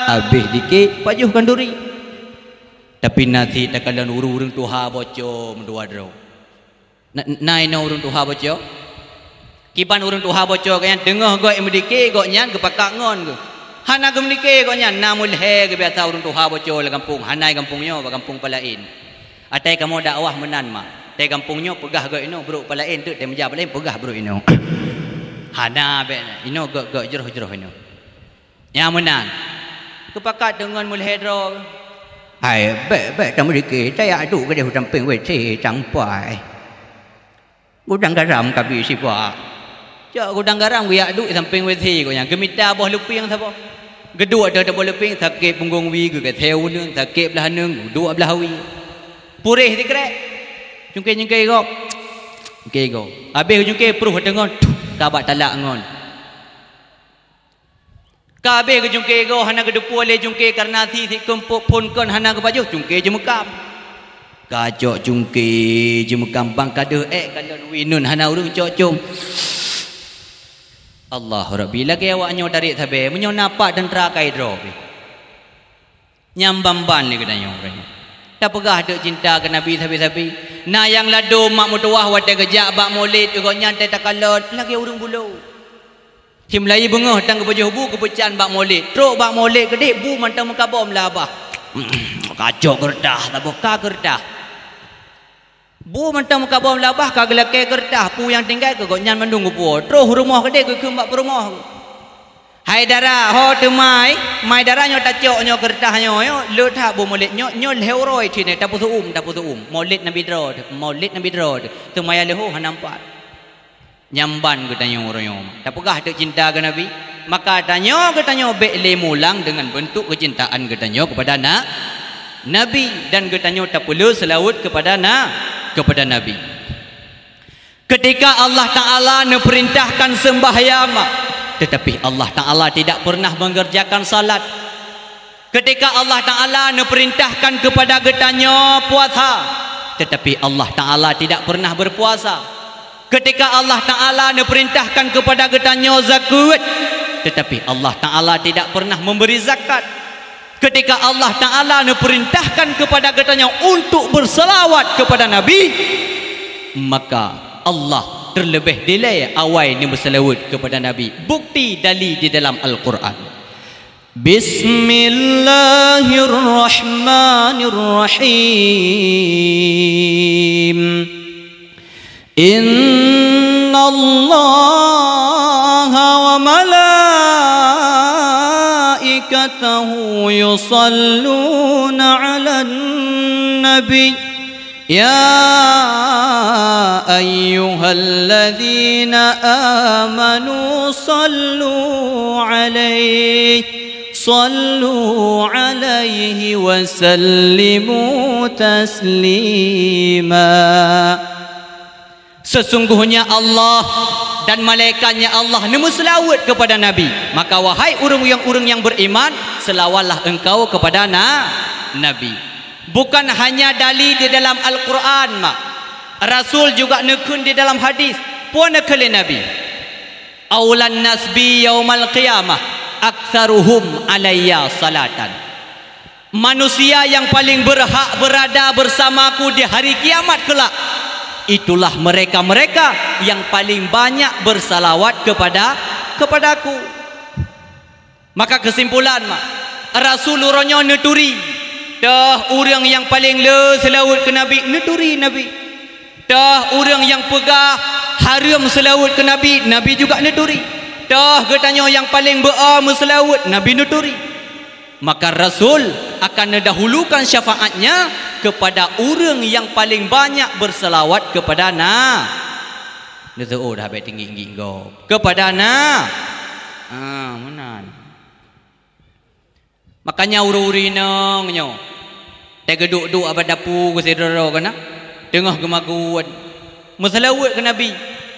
habis dikit pajuh kanduri tapi nanti takalan urung tuha boco mendua dro nai no urung tuha boco kiban urung tuha boco kaya dengah goi mendiki gok nyan ke pakak ngon ke hana gemnike koknya namul he ke biasa urang tuha bocol kampung hanai kampungnya ba kampung palain atai kamu dakwah menan ma tai kampungnya pegah go ino bro palain tu tai menjab lain pegah bro ino hana be ino go jeroh ino yang menan kepakat dengan mulhedro ai be kamu dikit saya adu ke dia samping we si campai udang garam kabi si pa cak udang garam we adu samping we si koknya gemita boh luping sapa gedua ada boleh ping sakit punggung wi ke theo nương sakit belah nương dua belah wi purih dikrek jungke go habis jungke peruh dengon tabat talak ngon kabe ke jungke go hana ke depu le jungke karena thi kempuk pun kon hana ke baju jungke je mekam kacok jungke je mekam bang kade kalon winun hana urung cocong Allah Rabbi lagi awaknya tarik tabe menyo napak dan terakai dro nyambamban ni katanya orang dah pegah dek cinta ke nabi sabi-sabi na yang lado mak mutuah wate gejak bak maulid juga nyantai takalot lagi urung bulu si Melayu bengah tang ke baju bu kepecan bak maulid truk bak maulid gede bu mantang mengkabom lah abah kacau gerdah taboka gerdah bu mentang muka bawah labah kagak ke gertah pu yang tinggal ke gonyan mendung pu terus rumah gede ke mbak rumah hai dara ho temai mai dara nyo tacok nyo gertah nyo yo le tha bu molid nyo leuroi thine tapu tuum molid nabi drod temai le ho hanampat nyamban getanyo royo tapugah dek cinta ke nabi maka tanyo be le mulang dengan bentuk kecintaan getanyo kepada nabi dan getanyo tapulu selawat kepada Nabi. Ketika Allah Ta'ala memerintahkan sembahyang, tetapi Allah Ta'ala tidak pernah mengerjakan salat. Ketika Allah Ta'ala memerintahkan kepada getanya puasa, tetapi Allah Ta'ala tidak pernah berpuasa. Ketika Allah Ta'ala memerintahkan kepada getanya zakat, tetapi Allah Ta'ala tidak pernah memberi zakat. Ketika Allah Ta'ala memerintahkan kepada katanya untuk berselawat kepada Nabi, maka Allah terlebih delay awal ni berselawat kepada Nabi. Bukti dalil di dalam Al-Quran. Bismillahirrahmanirrahim. Inna Allah wa malaikatahu yusalluna ala nabi. Ya ayyuhalladzina amanu sallu alaihi wa sallimu taslima. Sesungguhnya Allah dan malaikatnya Allah nemu selawat kepada Nabi. Maka wahai orang yang beriman, selawatlah engkau kepada Nabi. Bukan hanya dalil di dalam Al-Quran, mak. Rasul juga nekun di dalam hadis. Puan nekali Nabi. Aulan nasbi yaumal qiyamah aktsaruhum alayya salatan. Manusia yang paling berhak berada bersamaku di hari kiamat kelak, itulah mereka-mereka yang paling banyak bersalawat kepadaku. Maka kesimpulan, mak, Rasulullah neturi dah orang yang paling selawat ke Nabi, neturi Nabi. Dah orang yang pegah haram selawat ke Nabi, Nabi juga neturi. Dah katanya yang paling selawat, Nabi neturi. Maka Rasul akan mendahulukan syafaatnya kepada orang yang paling banyak berselawat kepada Nabi. Oh dah habis tinggi-tinggi kau. Kepada Nabi. Mana? Makanya uri-uri nangnya tega duduk abad dapur ke sedara kana tengah gemaguan meselawat ke Nabi,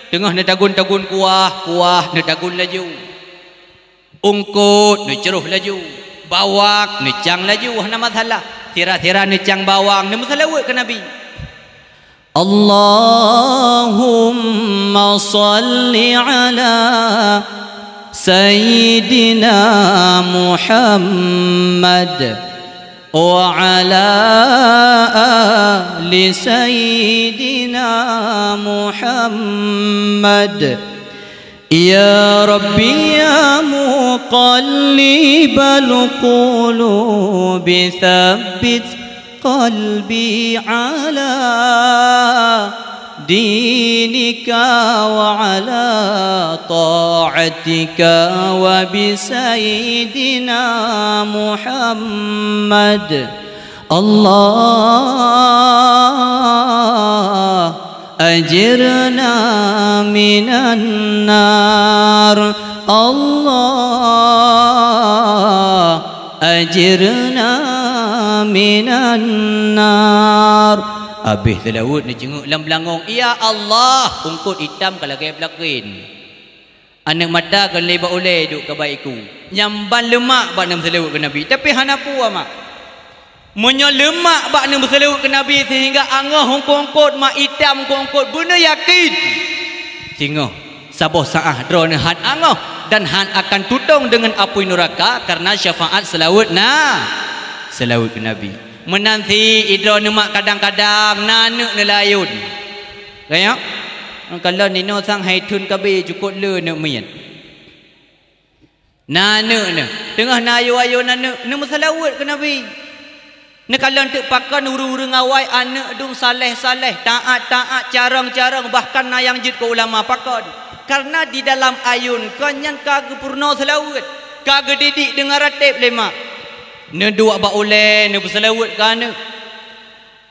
tengah nak tagun-tagun kuah nak tagun laju, ungkut nak ceruh laju, bawak nak cang laju, hana masalah, tira-tira nak cang bawang nak meselawat ke Nabi. Allahumma salli ala Sayyidina Muhammad wa ala ali Sayyidina Muhammad. Ya Rabbi ya muqallibal qulubi thabbit qalbi ala dinika wa ala ta'atika wa bi sayyidina Muhammad. Allah ajirna minan nar, Allah ajirna minan nar. Habis selawat ni jenguk dalam belangong, ya Allah, ungkut hitam kalau gaya belakin, anak mata kalau lebat oleh duk ke baiku, nyamban lemak bak nam selawat ke Nabi. Tapi hana puas mak menyo lemak bak nam selawat ke Nabi sehingga angah ungkut mak hitam ungkut benar yakin sehingga sabah saah drone han angah dan han akan tutong dengan api neraka karena syafaat selawat selawat ke Nabi. Menanti idro nemak kadang-kadang nanek nelayun kaya kalau nino sang haitun kabe cukup le ne mian nanek ne tengah nayu-ayu nanek ne mesalawat ke Nabi ne kalau untuk pakan urung-urung awai anak dung saleh-saleh taat-taat carang-carang bahkan nayang jid ke ulama pakan karena di dalam ayun kanyan kage purna selawat kage didik dengan ratib lemak ne dua ba oleh ne berselawat kana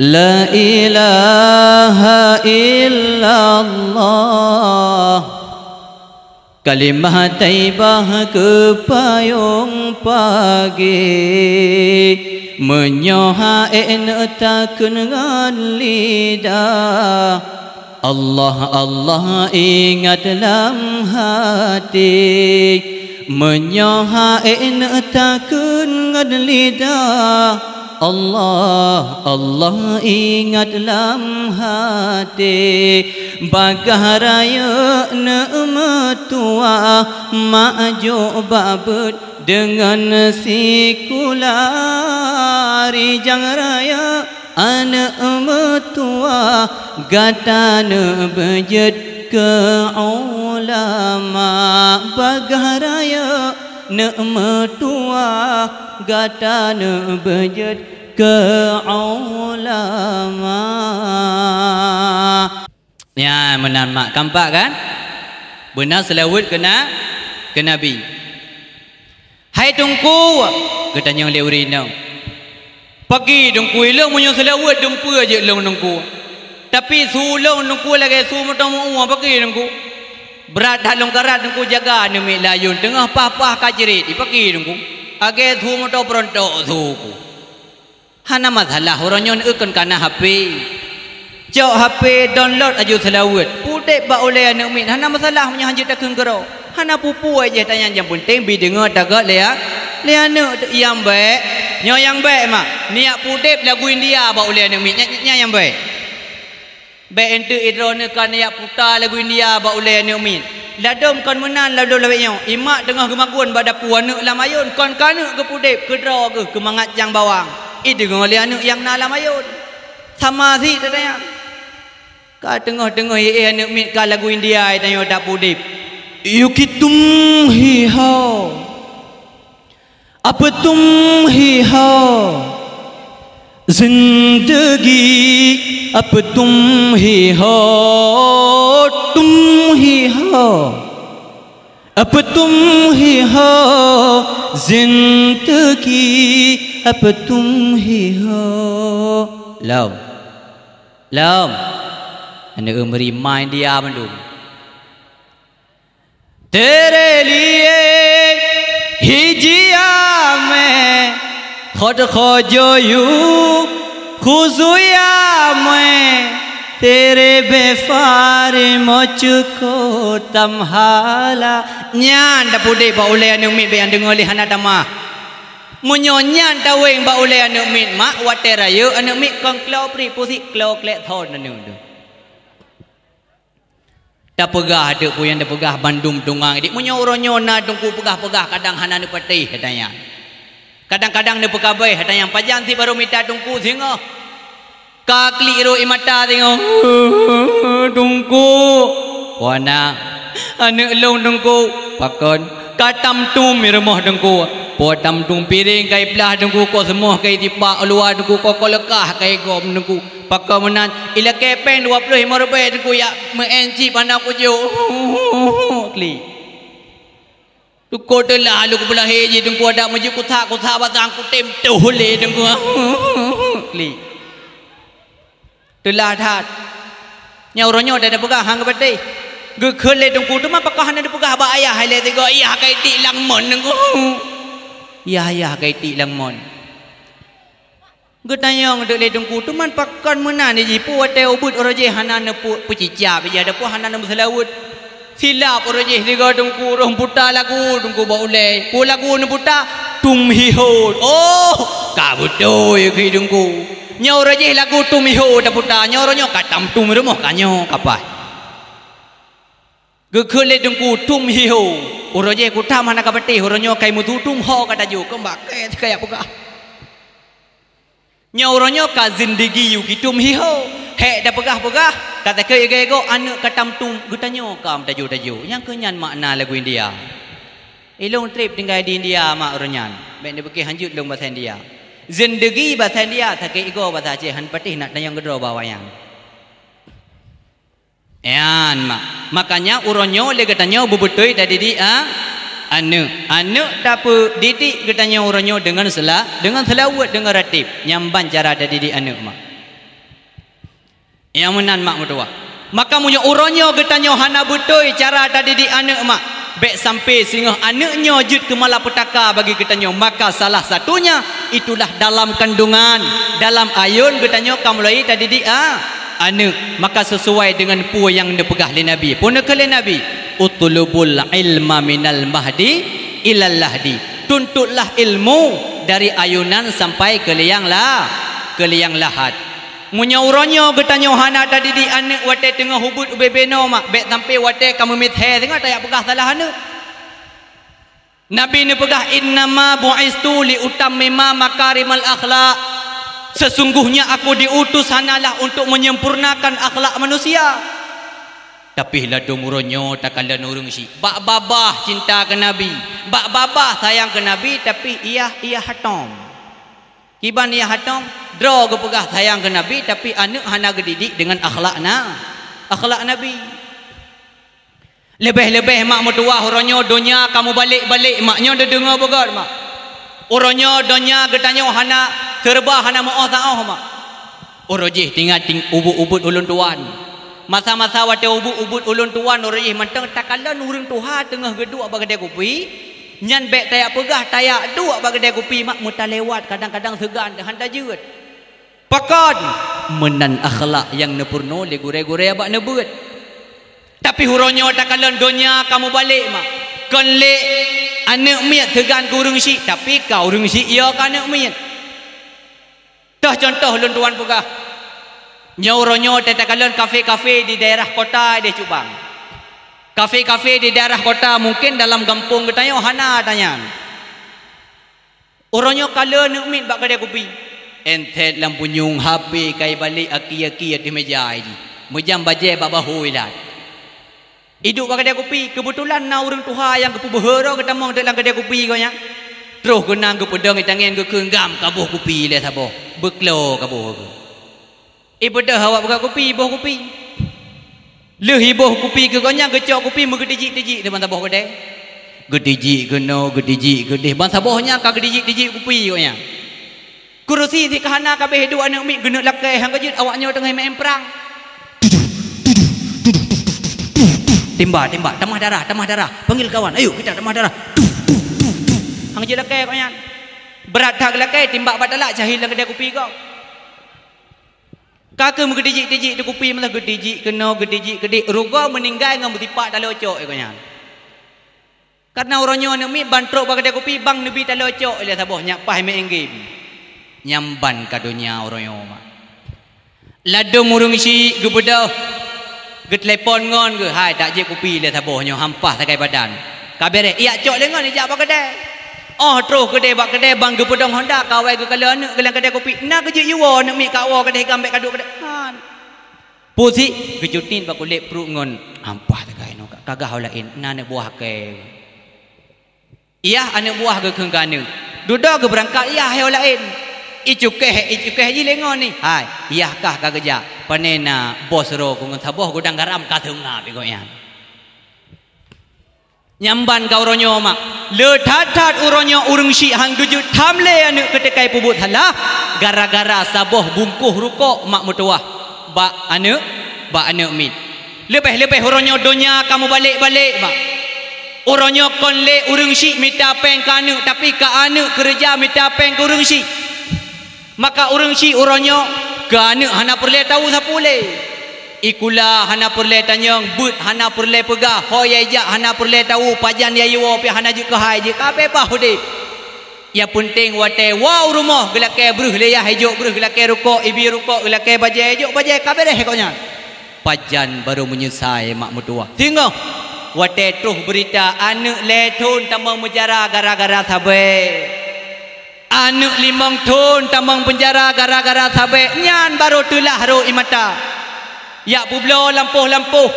la ilaha illallah kalimah taibah ke payung pagi menyoha takun dengan lidah Allah Allah ingat dalam hati menyoha takun ngad lidah Allah Allah ingat dalam hati bagah raya ne'metua ma'ju babut dengan sikulari jang raya anak metua gatana bejed ke ulama bagaraya ne metua gatana bejed ke ulama. Ya menan mak kampak kan? Benar selawat kena ke Nabi. Hai tungku katanya leurina. Pagi tungku ilong punya selawat dumpu aja long tungku. Tapi sulong tungku lagi su matamu pagi tungku. Berat halong karat tungku jaga nemi layun tengah pah-pah kajerit pagi tungku. Age su mata pronto suku. Hana masalah orangnya kan kana HP. Jauh HP download aja selawat. Putih ba oleh anak min. Hana masalah punya hanjit tak kengkero. Hana pupu aja tanya yang penting bi dengar tagak lea. Lea anak yang baik. Nyo yang baik mak. Niat putih lagu India ba oleh anak min. Nya yang baik. Baik ente idrone kan niat putar lagu India ba oleh anak min. Ladom kon menan ladom labeknya. Imak tengah gemaguan pada puana lamayun kon kana ke putih ke draw ke mangat yang bawang. Dengar oleh anak yang nalayun. Sama si tanya. Ka tengah-tengah anak mit ka lagu India tanya tak pudip. Yuki tum hi ho. Apa tum hi ho. Zindagi apa tum hi ho. Tum hi ho. Apa tum hi ho. Zindagi apa tum hi ho. Lam. Lam. Anda memberi main dia mendung. Tere liye hijia me khod khojo yu khuzuya me tere befare mochko tamhala nyan da pude ba oleh anu mit be andeng oleh hana tamah munyonyan taweng ba oleh anu mit mak watera yu anu mit kong klau pri pusi klau klek thon anu tu. Tak pegah ada pun yang dah pegah bandum tungang dik punya orangnya na tungku pegah-pegah kadang hana ni patih katanya. Kadang-kadang dia pekabai katanya pajang si baru minta tungku singa. Kakli ro imata singa. Tungku. Wana ane long tungku pakon katam tum rumah tungku. Potam tum piring kai belah tungku ko semua kai tipak luar tungku ko lekah kai gom tungku. Pakau menan ila kepeng 25 rupiah tu ya menci pandang kuju kli tu kota lah lu belah heji tu ada maju kutha batang ku tem tu le tu kli telah that nyauranya dah pegah hang beti ge khele tu tu mah pakah ada pegah ba ayah hai le tiga ayah kai ti lang mon tu ayah kai ti lang mon getanyong dek le dengku tu man pakkan menan ni jipu wate ubud oraje hanan pu pecicap ya ada pu hanan selawut silap oraje diga dengku roh puta lagu dengku ba ule pu lagu ne puta tum hi ho oh ka butoy ki dengku nyo oraje lagu tum hi ho da puta nyo ronyo katam tum rumoh kanyo kapai ge khole dengku tum hi ho oraje ku tam hana ka beti horonyo kai mutu tum ho kata ju kembak kayak buka nyauranya ka zindagi yu kitum hiho he dah pegah-pegah kata ke ego anak katam tum gutanyo kam taju yang kenyan makna lagu India ilong trip tinggal di India mak oranyan ben dia pergi hanjut long bahasa India zindagi bahasa India tak ke ego bahasa Aceh han patih nak tayang gedro bawayang yan mak makanya uronyo le gutanyo bubutoi tadi di anu dapat didik katanya orangnya dengan selawat dengan ratib nyamban cara ada didik anu mak yang menan mak mutua maka punya orangnya katanya hana betul cara ada didik anu mak baik sampai sehingga anaknya jut ke malapetaka bagi katanya maka salah satunya itulah dalam kandungan dalam ayun katanya kamu mulai tadi didik anu maka sesuai dengan pu yang dipegah oleh Nabi pun oleh Nabi utlubul ilma minal mahdi ilal lahdi tuntutlah ilmu dari ayunan sampai ke liang lahat munyaurannya getanya hana tadi di anak wate tengah hubut ubebeno mak bek sampai wate kamu mithe tengah tak pegah salah anak Nabi ni pegah innama bu'istu li utammima makarimal akhlaq sesungguhnya aku diutus hanyalah untuk menyempurnakan akhlak manusia. Tapi ladung uronyo takalan urung si bak babah cinta ke Nabi, bak babah sayang ke Nabi, tapi ia hatam. Kiban ia hatam, draw ke pegah sayang ke Nabi, tapi anak hana gedidik dengan akhlak Nabi. Lebih-lebih mak mertua uronyo dunia kamu balik-balik maknya dah dengar begat mak. Uronyo dunia getanyo hana serba hana mau sa'ah mak. Urojih tinggal ubud-ubud ulun tuan. Masa-masa wate ubud ulun tuan urojih manteng takalan urang tuha tengah geduk bagi dia kopi. Nyan bek tayak pegah tayak duk bagi dia kopi mak muta lewat kadang-kadang segan dah hantar jeut. Pakon menan akhlak yang nepurno le gure-gure abak nebut. Tapi huronyo takalan dunia kamu balik mak. Kon le anak miat segan ke urang syik, tapi kau urang syik ya ka anak miat. Dah contoh ulun tuan pegah. Nyoronyo tetakalon kafe-kafe di daerah kota dia cubang. Kafe-kafe di daerah kota mungkin dalam kampung getanyo hana tanya. Oronyo kala nak mit bak kedai kopi. Entet lampu nyung HP kai balik aki-aki di meja ini. Mejam baje bak bahu ilat. Hidup bak kedai kopi kebetulan na urang tuha yang kepu behero ketamong dalam kedai kopi kau nya. Terus genang ke pedang tangan ke kenggam kabuh kopi le sabo. Beklo kabuh. Ibu dah awak buka kopi, boh kopi. Leh ibuh kopi ke konyang gecok kopi megedijik-dijik depan tabuh kedai. Gedijik keno, gedijik gedih. Ban sabohnya ka gedijik-dijik kopi konya. Kursi si kahana kabeh dua anak mik genek lakai hang kejut awaknya tengah main perang. Tembak, tamah darah. Panggil kawan, ayo kita tamah darah. Hang kejut lakai konya. Berat tak lakai timbak badalak jahil lang kedai kopi kau. Kakak menggedijik-dijik di kopi malah gedijik kena gedijik gedik ruga meninggal dengan bertipak dalam ocok ikutnya. Karena orangnya nak mi bantrok bagi dia kopi bang nabi dalam ocok dia saboh nyak pah main game. Nyamban ka dunia orangnya mak. Ladung urung si gebedah. Ge telefon ngon ke hai tak je kopi dia sabohnya hampah sakai badan. Kabere iya cok lengan ni jak bagi kedai. Oh terus kedai bak kedai bang gepedong Honda kawai ke kala anak gelang kedai kopi nak kerja yuwa nak mik kawa kedai gambek kaduk kedai han pusi kejutin bak kulit perut ngon ampah takai no kagah lain na nak buah ke iya anak buah ke kengkana duda ke berangkat iya hai lain icukeh ji lengon ni hai iya kah ka kerja panena bos ro ku ngon saboh gudang garam ka tengah begonya nyamban kau ronyo mak le tat uronyo urung syik hang gejut tamle anu ketekai pubut halah gara-gara saboh bungkuh rukuk mak mutuah bak anu mit lebih uronyo dunia kamu balik-balik mak uronyo kon le urung syik minta peng ka anu tapi ka anu kerja minta peng ke urung syik maka urung syik uronyo ka anu hana perle tahu sapule ikula hana perle tanyang but hana perle pegah hoyai jak hana perle tahu pajan ya yuwa pi hana juk hai je kape bah hudip ya penting wate wow rumah gelake bruh le ya hejok bruh gelake rukuk ibi rukuk gelake baje hejok baje kape deh konya pajan baru menyesai mak mutua tengok wate tuh berita anak letun tamang penjara gara-gara sabe anak 5 tahun tamang penjara gara-gara sabe nyan baru tulah ro imata ya publo lampuh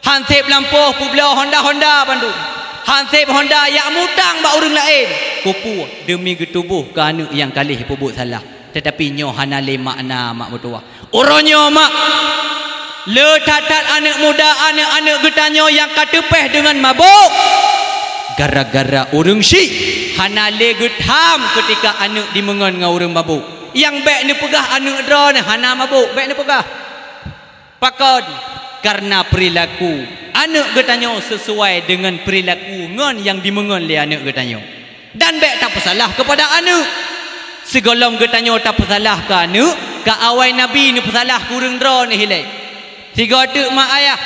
hansip lampuh publo Honda Bandung hansip Honda ya mutang bak urang lain kupu demi getubuh ke anak yang kalih pubut salah tetapi nyo hana le makna mak betua oronyo mak le tatat anak muda anak-anak getanyo yang katepeh dengan mabuk gara-gara urang syik hana le getham ketika anak dimengon dengan urang mabuk yang bek ni pegah anak dra ni hana mabuk bek ni pegah pakon karena perilaku anak getanyo sesuai dengan perilaku ngon yang dimengon le anak getanyo dan bek tak pesalah kepada anak segolong getanyo tak pesalah ke anak ke awai nabi ni pesalah kurang dra ni hilai tiga tu mak ayah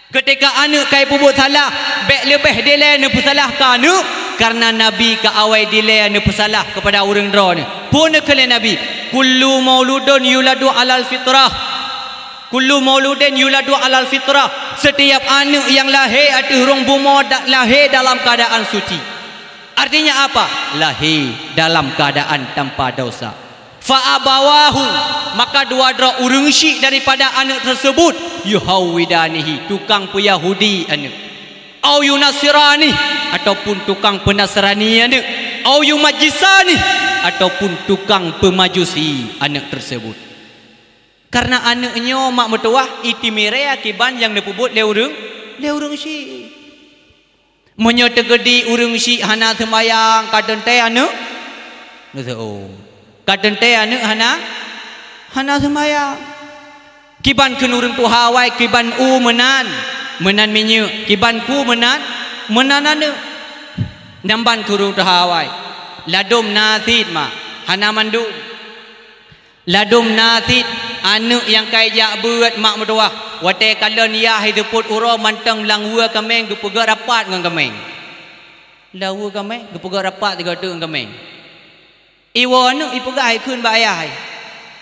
ketika anak kai pubut salah bek lebih dile ni pesalah ke anak karena nabi ke awai dile ni pesalah kepada orang dra ni pun kele nabi kullu mauludun yuladu alal fitrah kullu mauludin yuladu alal fitrah setiap anak yang lahir atas rong bumo lahir dalam keadaan suci Artinya apa? Lahir dalam keadaan tanpa dosa. Fa'abawahu, maka dua-dua urang syik daripada anak tersebut yuhawidanihi, tukang Yahudi anak, au yunasirani, ataupun tukang penasrani anak, au yumajisani, ataupun tukang pemajusi anak tersebut. Karena anaknya mak mertua itimire akiban yang dipubut le urang syik. Menyo tegedi urang syik hana sembayang kaden teh anak oh kaden teh anak hana sembayang kiban keun urang tuha wae kiban menan menyo kiban ku menan anak namban kurung tuha wae ladum nasid ma hana mandu ladum nasid anak yang kaya buat mak mertua wate kala niah hiduput uro mantang langwa kameng gepegak rapat dengan kameng lawa kameng gepegak rapat tiga tu dengan kameng iwa anak ipegak hai kun ba ayah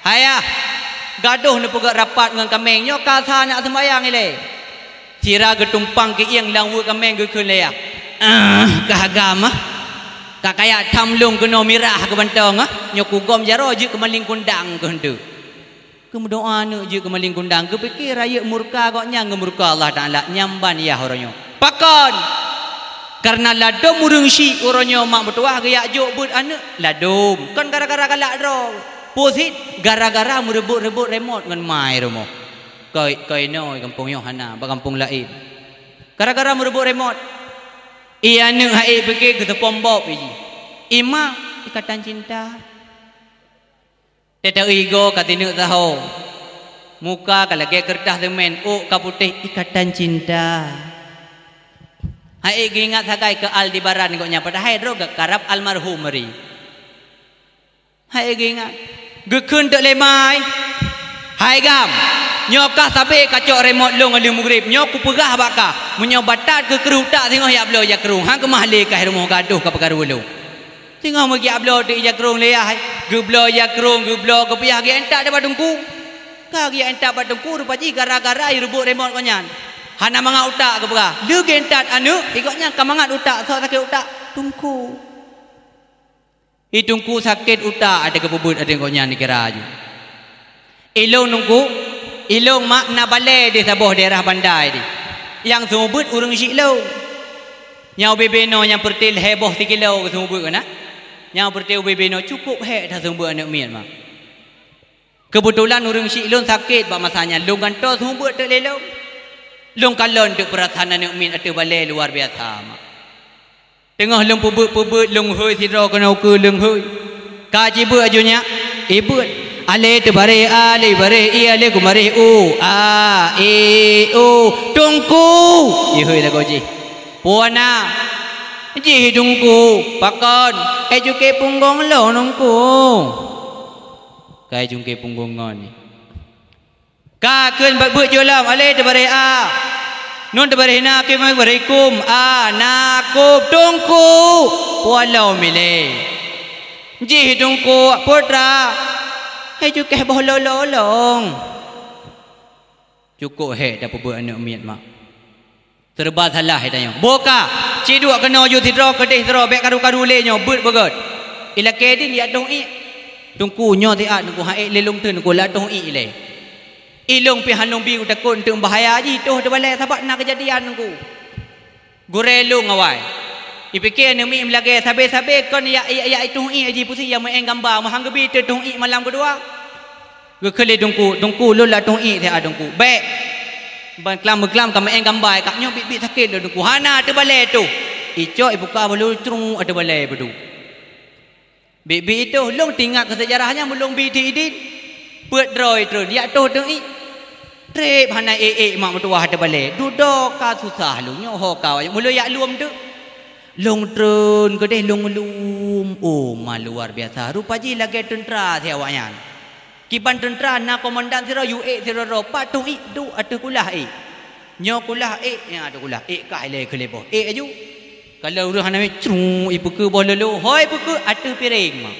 ayah gaduh ni pegak rapat dengan kameng nyo kasa nak sembayang ile sira getumpang ke iang langwa kameng ge kun le kahagama kakaya tamlung kena mirah ke bantang nyo kugom jaro je ke maling kundang ke hentu kemudoa nu je ke maling kundang ke pikir raya murka koknya ngemurka Allah Taala nyamban ya oronyo pakon karena ladom urang syik oronyo mak bertuah gaya juk but anak ladom kan gara-gara galak ro posit gara-gara merebut-rebut remote ngan mai romo kai noi kampung yo hana ba kampung lain gara-gara merebut remote iya anak hai pikir ke tepom bob ji ima ikatan cinta Teta ego katinu tahu muka kalau kayak kertas temen ka putih ikatan cinta hai ingat sakai ke Aldebaran koknya padahal ro gak karab almarhum meri hai ingat gekun tok lemai hai gam nyokah sabe kacok remote long ali mugrib nyok ku pegah bakah menyobatat ke kerutak tengok ya blo ya kerung hang ke mahle ka rumah gaduh ka perkara lu tengok magi ablo tu ya kerung le hai geblo ya kerung geblo ke piah ge entak de badungku ka ge entak badungku rupaji gara-gara ai rebut remote konyan hana manga utak ke pegah lu ge entak anu ikutnya ka mangat utak so sakit utak tungku itungku sakit utak ada kebubut ada konyan dikira aju ilung nungku ilung mak na bale di saboh daerah bandai di yang sumubut urang syik lo nyau bebeno yang pertil heboh 3 kilo ke sumubut kana yang pertil bebeno cukup he dah sumubut anak mian mak kebetulan urang syik lo sakit bak masanya long ganto sumubut tek lelong long kalon tek perasaan anak mian ate bale luar biasa mak tengah long pubut long hoi sidro kena ke long hoi ka jibu ajunya ibut ale te bare ale bare i ale ku mare u a e o tungku i hoi la goji puana ji tungku pakon juke punggong lo nungku kai jungke punggung ngon ka keun ba bu jolam ale te bare a nun te bare na ke mai bare kum a na ku tungku pualo mile ji tungku putra hei juga boh lolong cukup he dah pebut anak miat mak serba salah he tanya boka ciduk kena yo tidro kedih tidro bek karu-karu le nyo but begot ila kedin ya dong i tungku nyo ti at ku hae lelong teun ku la dong i le ilong pi hanong bi takun teum bahaya ji toh de bale sabak nak kejadian ku gurelung awai dipikir nemi melage sabe-sabe kon ya itu i aji pusi yang main gambar mahang gebi te tong i malam kedua ge kele dongku lo la tong i te adongku be ban klam ka main gambar kak nyo bi sakit lo dongku hana te bale tu ico ibuka belu trung ada bale bedu bi itu long tinggal ke sejarahnya belum bi tidin put droi tu dia tu tong i trep hana mak mertua ada bale duduk ka susah lu nyo ho ka mulu ya luam tu long trun ke deh long lum oh ma luar biasa rupaji lagi tentera siawanya kiban tentera na komandan sira UE sira ro patung i du atu kulah i nyo kulah i ya atu kulah i ka ile kelebo aju kalau ru hana cung i puku bololo hoi puku atu piring ma